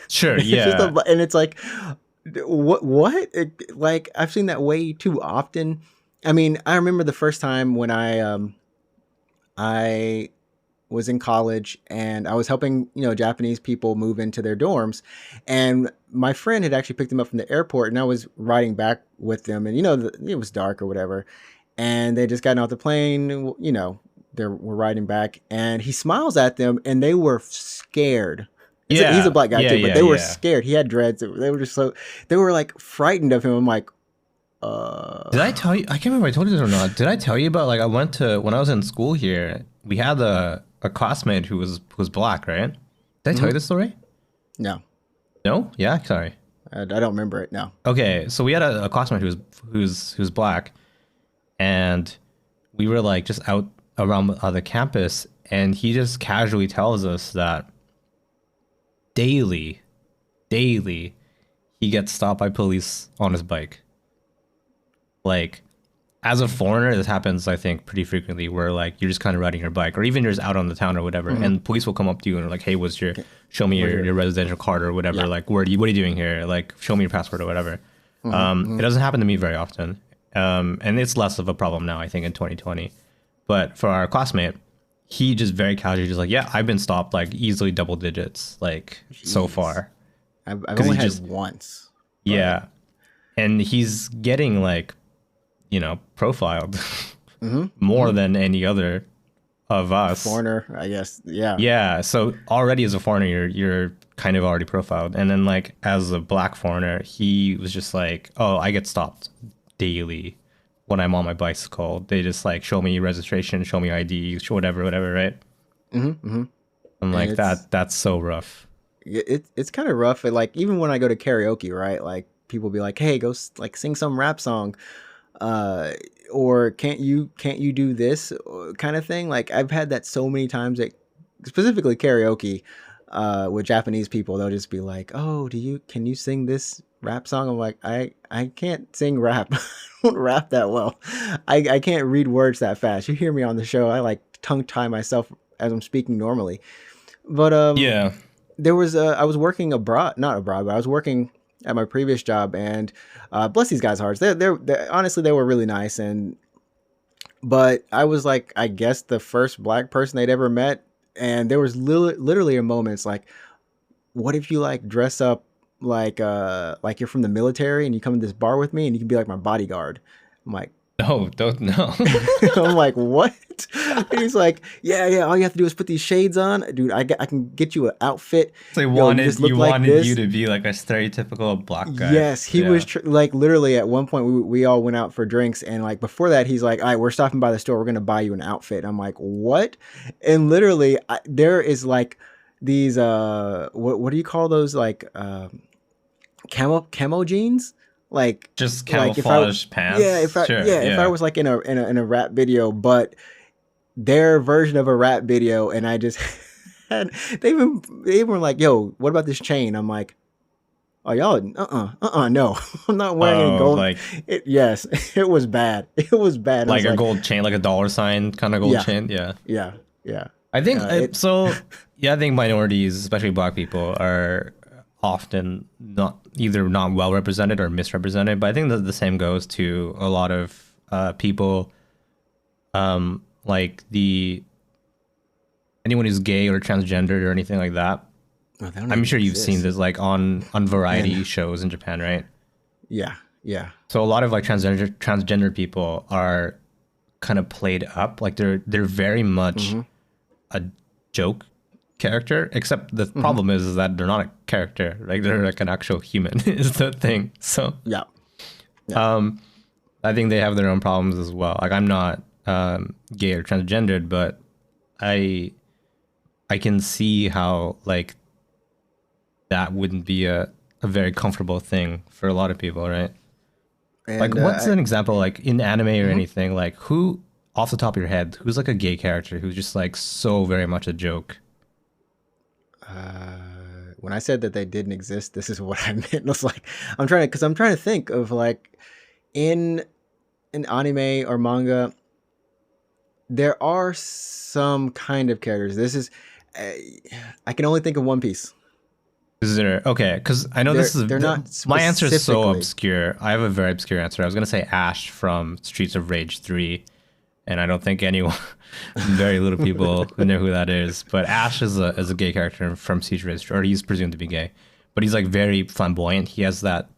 E: Sure, yeah.
A: And it's like, what? Like I've seen that way too often. I mean, I remember the first time when I was in college and I was helping, Japanese people move into their dorms, and my friend had actually picked them up from the airport, and I was riding back with them, and it was dark or whatever, and they just gotten off the plane, we're riding back, and he smiles at them, and they were scared. He's a black guy too, but they were scared. He had dreads. They were just they were like frightened of him. I'm like,
E: Did I tell you? I can't remember if I told you this or not. Did I tell you about when I was in school here, we had a classmate who was black, right? Did I tell you this story?
A: No.
E: No? Yeah, sorry.
A: I don't remember it. No.
E: Okay, so we had a classmate who's black, and we were like just out around the campus, and he just casually tells us that daily he gets stopped by police on his bike. Like, as a foreigner, this happens, I think, pretty frequently, where like you're just kind of riding your bike, or even you're just out on the town or whatever, and police will come up to you and are like, "Hey, show me your residential card or whatever. Yeah. Like, what are you doing here? Like, show me your passport or whatever." It doesn't happen to me very often, and it's less of a problem now, I think, in 2020. But for our classmate, he just very casually just like, "Yeah, I've been stopped like easily double digits, like so far."
A: I've only had once.
E: But... Yeah, and he's getting like, profiled more than any other of us.
A: Foreigner, I guess. Yeah.
E: Yeah. So already as a foreigner, you're kind of already profiled. And then like as a black foreigner, he was just like, oh, I get stopped daily when I'm on my bicycle. They just like show me registration, show me ID, show whatever, right? I'm like, that's so rough.
A: It's kind of rough. Like even when I go to karaoke, right? Like people be like, hey, go like sing some rap song. Or can't you do this kind of thing? Like I've had that so many times, at specifically karaoke, with Japanese people. They'll just be like, "Oh, can you sing this rap song?" I'm like, I can't sing rap. I don't rap that well. I can't read words that fast. You hear me on the show, I like tongue tie myself as I'm speaking normally. But
E: yeah,
A: there was I was working not abroad, but I was working at my previous job, and bless these guys' hearts. They're honestly, they were really nice, but I was like, I guess the first black person they'd ever met, and there was literally a moment. It's like, what if you like dress up like you're from the military and you come to this bar with me and you can be like my bodyguard? I'm like,
E: No, don't know.
A: I'm like, what? And he's like, yeah. All you have to do is put these shades on, dude. I can get you an outfit.
E: They
A: Yo,
E: wanted
A: just look
E: you
A: like
E: wanted
A: this.
E: you to be like a stereotypical black guy.
A: Yes, he
E: Yeah.
A: was like literally at one point we all went out for drinks, and like before that he's like, all right, we're stopping by the store, we're gonna buy you an outfit. I'm like, what? And literally there is like these what do you call those, like camo jeans, like
E: Just
A: like
E: camouflage pants.
A: yeah, if I
E: Sure,
A: yeah, if I was like in a rap video, but their version of a rap video, and I just had they were like, yo, what about this chain? I'm like, oh, y'all, no, I'm not wearing any gold.
E: like
A: Yes, it was bad. It was bad. I
E: like
A: was
E: a gold chain, like a dollar sign kind of gold
A: Yeah.
E: chain. Yeah.
A: yeah.
E: I think
A: it-
E: Yeah, I think minorities, especially black people, are often not well represented or misrepresented. But I think that the same goes to a lot of people, like anyone who's gay or transgendered or anything like that.
A: Oh, they don't
E: I'm
A: even
E: sure you've
A: exist.
E: seen this like on variety shows in Japan, right?
A: Yeah.
E: So a lot of like transgender people are kind of played up, like they're very much a joke character, except the problem is that they're not a character, like they're like an actual human is the thing. So
A: Yeah.
E: I think they have their own problems as well. Like I'm not gay or transgendered, but I can see how like that wouldn't be a very comfortable thing for a lot of people, right?
A: And,
E: Like what's an example, like in anime or anything, like who off the top of your head, who's like a gay character who's just like so very much a joke?
A: when I said that they didn't exist, this is what I meant. It was like I'm trying to think of like in an anime or manga, there are some kind of characters. This is I can only think of One Piece.
E: Is there okay? Because I know
A: They're not
E: my answer is so
A: specifically.
E: obscure. I have a very obscure answer. I was gonna say Ash from Streets of Rage 3, and I don't think anyone, very little people know who that is. But Ash is a gay character from Streets of Rage, or he's presumed to be gay, but he's like very flamboyant. He has that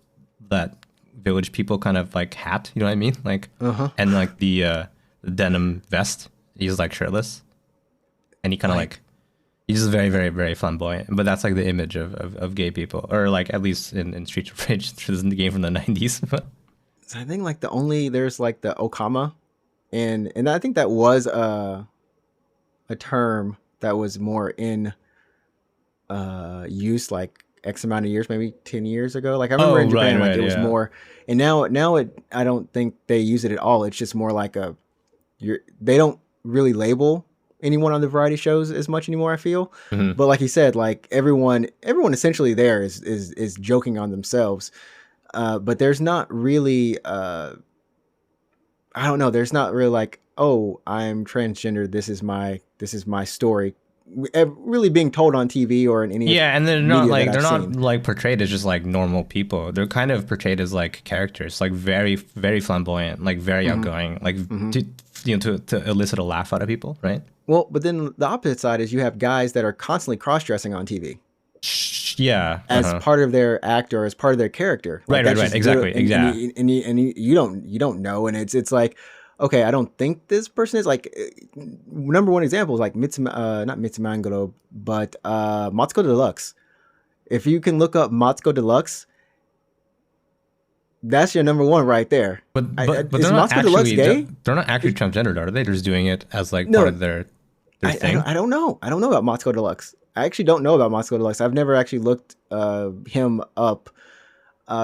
E: village people kind of like hat, you know what I mean? Like and like the denim vest. He's like shirtless, and he kind of like. He's just very, very, very flamboyant. But that's like the image of gay people. Or like at least in Streets of Rage, which is in the game from the 90s.
A: So I think like there's like the Okama, and I think that was a term that was more in use like X amount of years, maybe 10 years ago. Like I remember in Japan, like it was more, and now I don't think they use it at all. It's just more like they don't really label anyone on the variety shows as much anymore, I feel. But like you said, like everyone essentially there is joking on themselves. But there's not really I don't know, there's not really like, oh, I'm transgender, this is my story really being told on TV or in any
E: yeah, and they're not
A: media
E: like
A: that
E: they're
A: I've
E: not
A: seen.
E: like portrayed as just like normal people. They're kind of portrayed as like characters, like very, very flamboyant, like very outgoing, like to elicit a laugh out of people, right?
A: Well, but then the opposite side is you have guys that are constantly cross-dressing on TV
E: Yeah,
A: as part of their act or as part of their character. Like,
E: Right,
A: that's just
E: exactly,
A: and you don't know, and it's like, okay, I don't think this person is like number one example is like not Mitsumanguro, but Matsuko Deluxe. If you can look up Matsuko Deluxe, that's your number one right there.
E: But
A: is
E: they're not
A: Matsuko Deluxe
E: actually
A: gay?
E: they're not actually transgendered, are they? They're just doing it as like
A: No.
E: part of their thing.
A: I don't know. I don't know about Matsuko Deluxe. I actually don't know about Matsuko Deluxe. I've never actually looked him up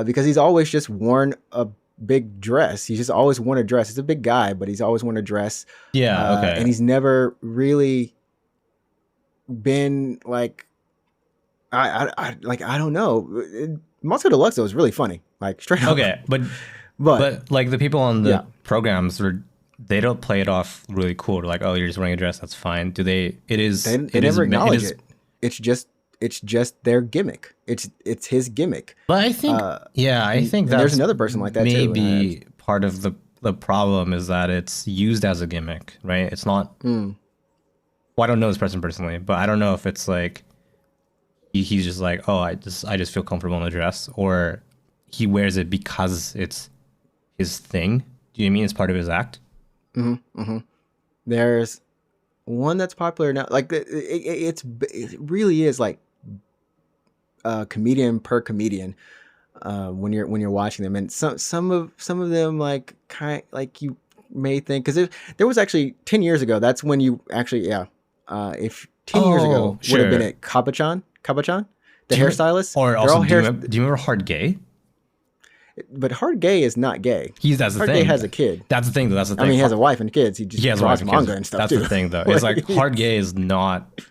A: because he's always just worn a big dress. He's just always worn a dress. He's a big guy, but he's always worn a dress.
E: Yeah, okay.
A: And he's never really been like, I don't know. Matsuko Deluxe though is really funny. Like straight up.
E: Okay, but
A: But
E: like the people on the
A: Yeah.
E: programs they don't play it off really cool. They're like, oh, you're just wearing a dress, that's fine. Do they? It is.
A: they
E: it
A: never
E: is,
A: acknowledge
E: is-
A: it. It's just their gimmick. It's his gimmick.
E: But I think, I think
A: and
E: that's
A: there's another person like that too.
E: maybe part of the problem is that it's used as a gimmick, right? It's not. Well, I don't know this person personally, but I don't know if it's like he's just like, oh, I just feel comfortable in a dress, or he wears it because it's his thing. Do you mean it's part of his act?
A: There's one that's popular now. Like it really is like comedian per comedian when you're watching them, and some of them like you may think, because there was actually 10 years ago. That's when you actually if 10 years ago would
E: sure.
A: have been at Kabachan, the hairstylist.
E: Or
A: They're
E: also,
A: all
E: do you remember Hard Gay?
A: But Hard Gay is not gay.
E: That's the
A: Hard
E: thing.
A: Gay has a kid.
E: That's the thing, though. That's the thing.
A: I mean, he has a wife and kids. He
E: has a wife
A: draws
E: and
A: manga
E: kids.
A: and stuff
E: That's
A: too.
E: the thing, though. It's like Hard Gay is not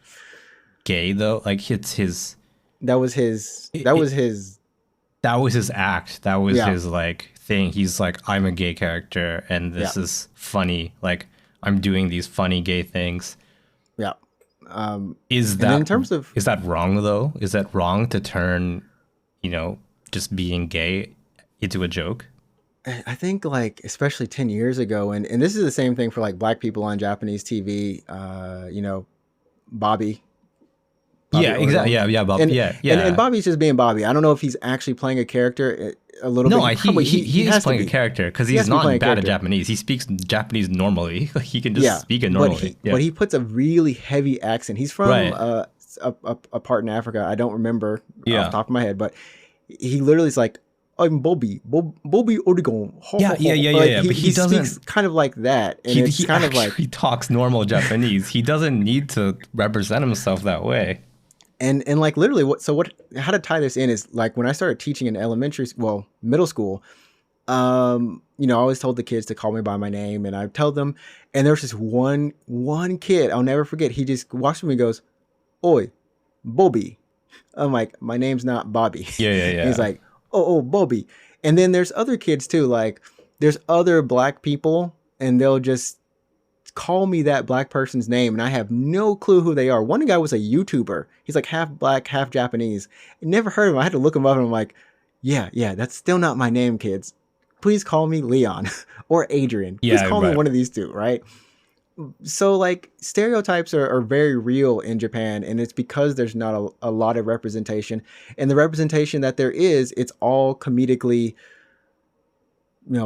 E: gay, though. Like it's his.
A: That was his act.
E: That was his like thing. He's like, I'm a gay character, and this is funny. Like I'm doing these funny gay things.
A: Yeah.
E: Is that
A: in terms of,
E: is that wrong though? Is that wrong to turn, just being gay into a joke?
A: I think like especially 10 years ago, and this is the same thing for like black people on Japanese TV. Bobby.
E: Yeah, exactly. Yeah, Bob.
A: And Bobby's just being Bobby. I don't know if he's actually playing a character a little bit.
E: No, he is playing a character because he's not bad at Japanese. He speaks Japanese normally. He can just speak it normally.
A: But he puts a really heavy accent. He's from a part in Africa. I don't remember off the top of my head, but he literally is like, I'm Bobby Oregon.
E: Yeah.
A: But
E: he doesn't
A: speaks kind of like that. And
E: he kind of like he talks normal Japanese. He doesn't need to represent himself that way.
A: And like literally how to tie this in is like when I started teaching in middle school, I always told the kids to call me by my name, and I tell them, and there's this one kid I'll never forget. He just walks to me and goes, "Oi, Bobby." I'm like, my name's not Bobby.
E: Yeah.
A: He's like, oh, Bobby. And then there's other kids too. Like there's other black people, and they'll just call me that black person's name, and I have no clue who they are. One guy was a YouTuber. He's like half black, half Japanese. I never heard of him. I had to look him up, and I'm like, yeah, that's still not my name, kids. Please call me Leon or Adrian. Please call me one of these two, right? So like stereotypes are very real in Japan, and it's because there's not a lot of representation, and the representation that there is, it's all comedically,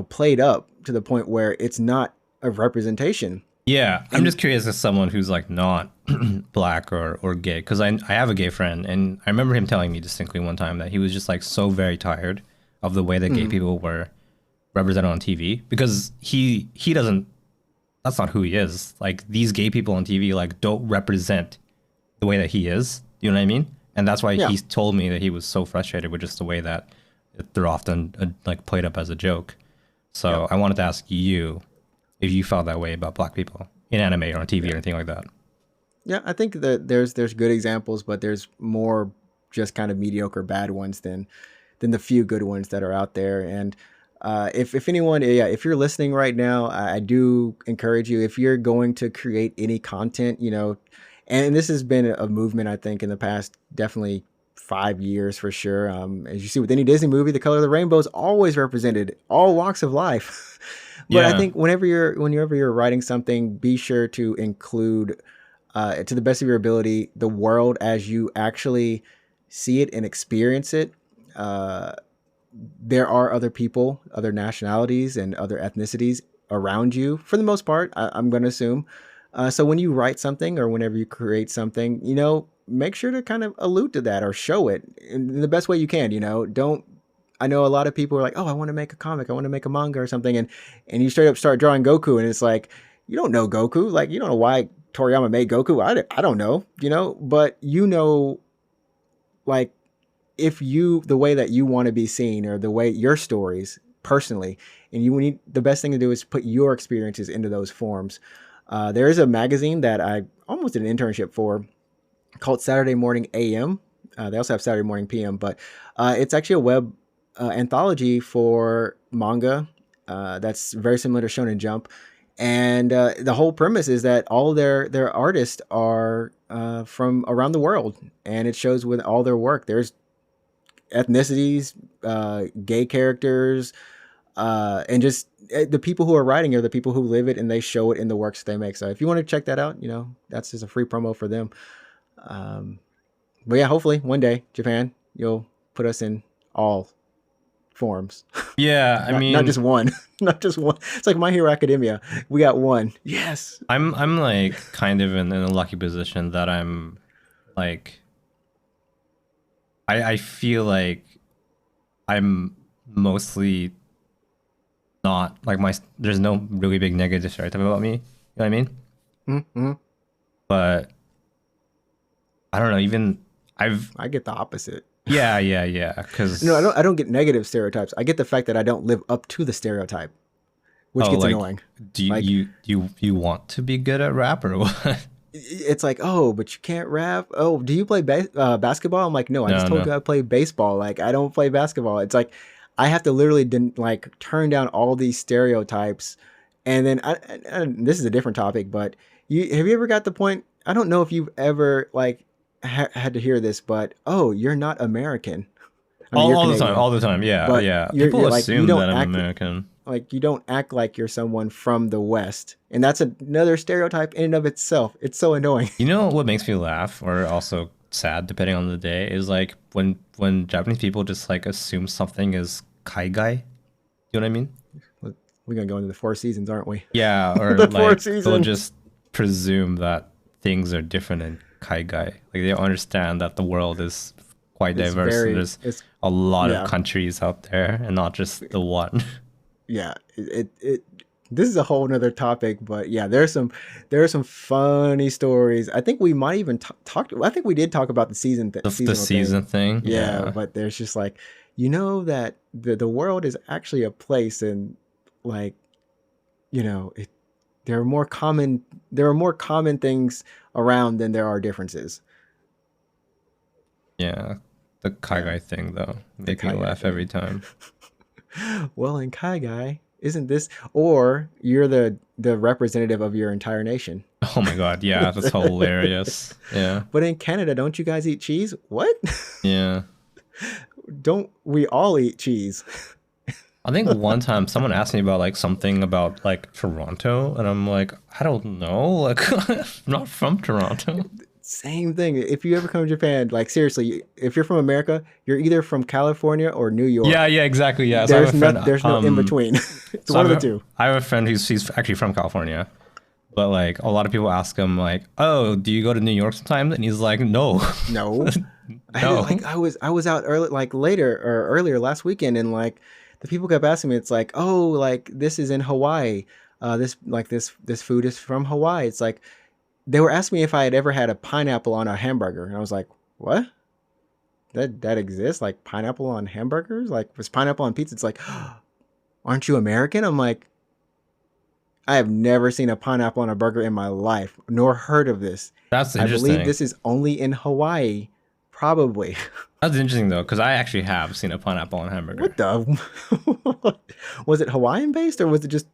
A: played up to the point where it's not a representation.
E: Yeah, I'm just curious as someone who's like not black or gay, because I have a gay friend, and I remember him telling me distinctly one time that he was just like so very tired of the way that gay people were represented on TV, because he doesn't, that's not who he is. Like these gay people on TV like don't represent the way that he is. You know what I mean? And that's why he's told me that he was so frustrated with just the way that they're often like played up as a joke. So I wanted to ask you if you felt that way about black people in anime or on TV or anything like that. Yeah,
A: I think that there's good examples, but there's more just kind of mediocre bad ones than the few good ones that are out there. And if anyone, if you're listening right now, I do encourage you, if you're going to create any content, and this has been a movement, I think, in the past definitely 5 years for sure. As you see with any Disney movie, the color of the rainbow is always represented, all walks of life. But I think whenever you're writing something, be sure to include, to the best of your ability, the world as you actually see it and experience it. There are other people, other nationalities, and other ethnicities around you, for the most part, I'm going to assume. So when you write something or whenever you create something, make sure to kind of allude to that or show it in the best way you can. I know a lot of people are like, oh, I want to make a comic, I want to make a manga or something, and you straight up start drawing Goku, and it's like, you don't know Goku, like you don't know why Toriyama made Goku. I don't know, but like if the way that you want to be seen, or the way your stories personally, and the best thing to do is put your experiences into those forms. There is a magazine that I almost did an internship for called Saturday Morning AM. They also have Saturday Morning PM, but it's actually a web anthology for manga that's very similar to Shonen Jump, and the whole premise is that all their artists are from around the world, and it shows with all their work. There's ethnicities, gay characters, and just the people who are writing are the people who live it, and they show it in the works they make. So if you want to check that out, that's just a free promo for them. But yeah, hopefully one day, Japan, you'll put us in all forms.
E: Yeah, I mean,
A: not just one, not just one. It's like My Hero Academia. We got one. Yes.
E: I'm like kind of in a lucky position that I'm like I feel like I'm mostly not like there's no really big negative stereotype about me. You know what I mean?
A: Mm-hmm.
E: But I don't know. Even
A: I get the opposite.
E: yeah. Because
A: No, I don't get negative stereotypes. I get the fact that I don't live up to the stereotype, which gets
E: like,
A: annoying.
E: do you,
A: Like-
E: you want to be good at rap or what?
A: It's like, oh, but you can't rap. Oh, do you play basketball? I'm like, no, I just told you I play baseball. Like, I don't play basketball. It's like I have to literally like turn down all these stereotypes, and then and this is a different topic, but have you ever got the point? I don't know if you've ever like had to hear this, but oh, you're not American. I mean,
E: all the time. Yeah,
A: But
E: yeah.
A: you're
E: People
A: like,
E: assume
A: you don't
E: that I'm
A: act-
E: American.
A: Like you don't act like you're someone from the West, and that's another stereotype in and of itself. It's so annoying.
E: You know what makes me laugh, or also sad, depending on the day, is like when Japanese people just like assume something is kaigai. You know what I mean?
A: We're gonna go into the Four Seasons, aren't we?
E: Yeah, or
A: The
E: like
A: Four
E: they'll
A: Seasons.
E: just presume that things are different in kaigai. Like they don't understand that the world is quite
A: It's
E: diverse.
A: very-
E: And there's
A: it's-
E: a lot
A: yeah.
E: of countries out there, and not just the one.
A: Yeah, it this is a whole nother topic, but yeah, there are some funny stories. I think we might even talk. I think we did talk about the season.
E: The season thing.
A: Yeah, but there's just like, you know, that the world is actually a place, and like, you know, there are more common things around than there are differences.
E: Yeah, the kaigai thing though make me
A: kaigai
E: laugh
A: thing.
E: every time.
A: Well, in Kaigai, isn't this, or you're the representative of your entire nation?
E: Oh my god, yeah, that's hilarious. Yeah,
A: But in Canada, don't you guys eat cheese? What?
E: yeah.
A: Don't we all eat cheese?
E: I think one time someone asked me about like something about like Toronto, and I'm like, I don't know, like I'm not from Toronto.
A: Same thing. If you ever come to Japan, like seriously, if you're from America, you're either from California or New York.
E: Yeah, exactly. Yeah, so I have a friend,
A: There's no in between. It's one of the two.
E: I have a friend he's actually from California, but like a lot of people ask him like, "Oh, do you go to New York sometimes?" And he's like, "No."
A: No.
E: No.
A: I was out earlier last weekend, and like the people kept asking me, it's like, oh, like this is in Hawaii. This food is from Hawaii. It's like they were asking me if I had ever had a pineapple on a hamburger, and I was like, what? That exists? Like pineapple on hamburgers? Like was pineapple on pizza? It's like, aren't you American? I'm like, I have never seen a pineapple on a burger in my life, nor heard of this.
E: That's
A: I
E: interesting.
A: believe this is only in Hawaii, probably.
E: That's interesting though, because I actually have seen a pineapple on a hamburger.
A: What the? Was it Hawaiian based, or was it just?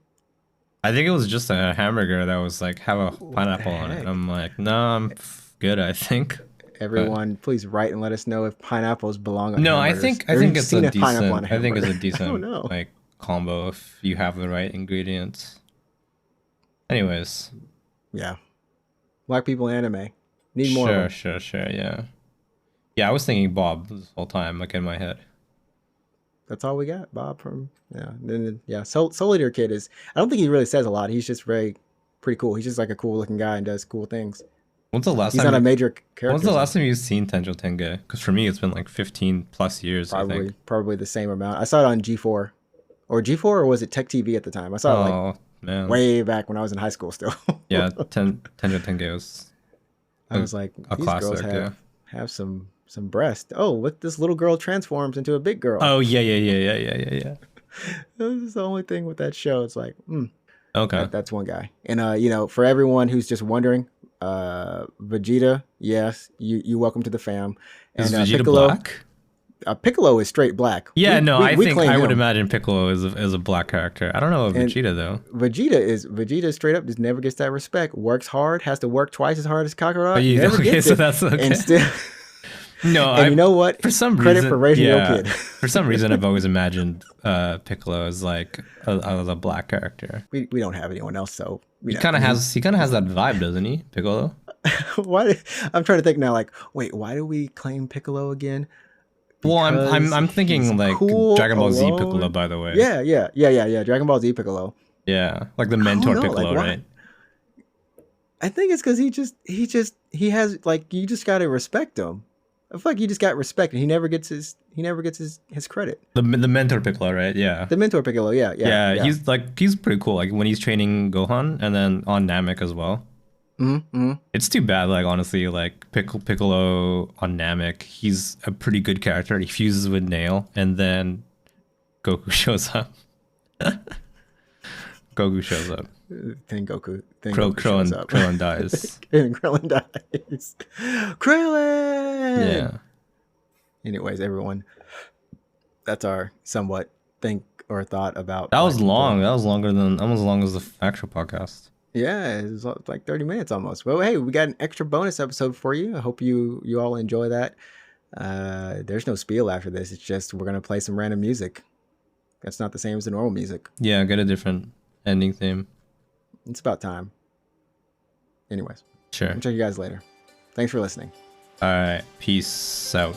E: I think it was just a hamburger that was like have a pineapple on it.
A: heck?
E: I'm like, no, I'm good. I think.
A: Everyone, please write and let us know if pineapples belong on
E: No, I
A: hamburgers.
E: think
A: Or you've
E: it's
A: seen
E: a
A: pineapple on
E: decent. I think it's a
A: hamburger. I
E: decent
A: don't know.
E: like combo if you have the right ingredients. Anyways,
A: Yeah, black people in anime need more. of them.
E: sure, yeah. Yeah, I was thinking Bob this whole time, like in my head.
A: That's all we got, Bob. From then Soul Eater Kid is. I don't think he really says a lot. He's just pretty cool. He's just like a cool looking guy and does cool things.
E: When's the last
A: He's
E: time?
A: not a major character.
E: When's the last time you've seen Tenjo Tenge? Because for me, it's been like 15 plus years. I think.
A: Probably the same amount. I saw it on G4, or was it Tech TV at the time? I saw it like
E: Oh man.
A: way back when I was in high school still.
E: Yeah, Tenjo Tenge was.
A: I was like,
E: a
A: these girls
E: classic,
A: have some breast. Oh, what, this little girl transforms into a big girl.
E: Oh yeah.
A: This is the only thing with that show. It's like,
E: Okay.
A: that's one guy. And for everyone who's just wondering, Vegeta, yes, you welcome to the fam. And
E: Is Vegeta
A: Piccolo,
E: black?
A: Piccolo is straight black.
E: Yeah, I think
A: claim
E: I would
A: him.
E: imagine Piccolo is a black character. I don't know about
A: And-
E: Vegeta though.
A: Vegeta straight up just never gets that respect. Works hard, has to work twice as hard as Kakarot. Never
E: okay,
A: gets
E: so
A: it.
E: that's okay.
A: And still,
E: No,
A: and you know what?
E: for some
A: Credit
E: reason,
A: for raising your kid.
E: For some reason, I've always imagined Piccolo as like a black character.
A: We don't have anyone else, so
E: He kind of has that vibe, doesn't he, Piccolo?
A: I'm trying to think now. Like, wait, why do we claim Piccolo again?
E: Well, I'm
A: he's
E: thinking like
A: cool
E: Dragon Ball Z
A: alone.
E: Piccolo, by the way.
A: Yeah. Dragon Ball Z Piccolo.
E: Yeah, like the
A: I don't
E: mentor
A: know, like,
E: Piccolo,
A: why?
E: right?
A: I think it's because he has like you just gotta respect him. I feel like he just got respect, and he never gets his credit.
E: The mentor Piccolo, right? Yeah.
A: The mentor Piccolo, yeah.
E: He's pretty cool. Like when he's training Gohan, and then on Namek as well.
A: Mm-hmm.
E: It's too bad, like honestly, like Piccolo on Namek, he's a pretty good character. He fuses with Nail, and then Goku shows up. Goku shows up.
A: Then Goku
E: Krillin,
A: shows up.
E: Krillin dies.
A: And Krillin dies. Krillin.
E: Yeah.
A: Anyways, everyone, that's our somewhat think or thought about.
E: That was
A: Black
E: long.
A: People.
E: That was longer than almost as long as the actual podcast.
A: Yeah, it was like 30 minutes almost. Well, hey, we got an extra bonus episode for you. I hope you all enjoy that. There's no spiel after this. It's just we're gonna play some random music. That's not the same as the normal music.
E: Yeah, get a different ending theme.
A: It's about time. Anyways,
E: Sure.
A: I'll check you guys later. Thanks for listening.
E: All right. Peace out.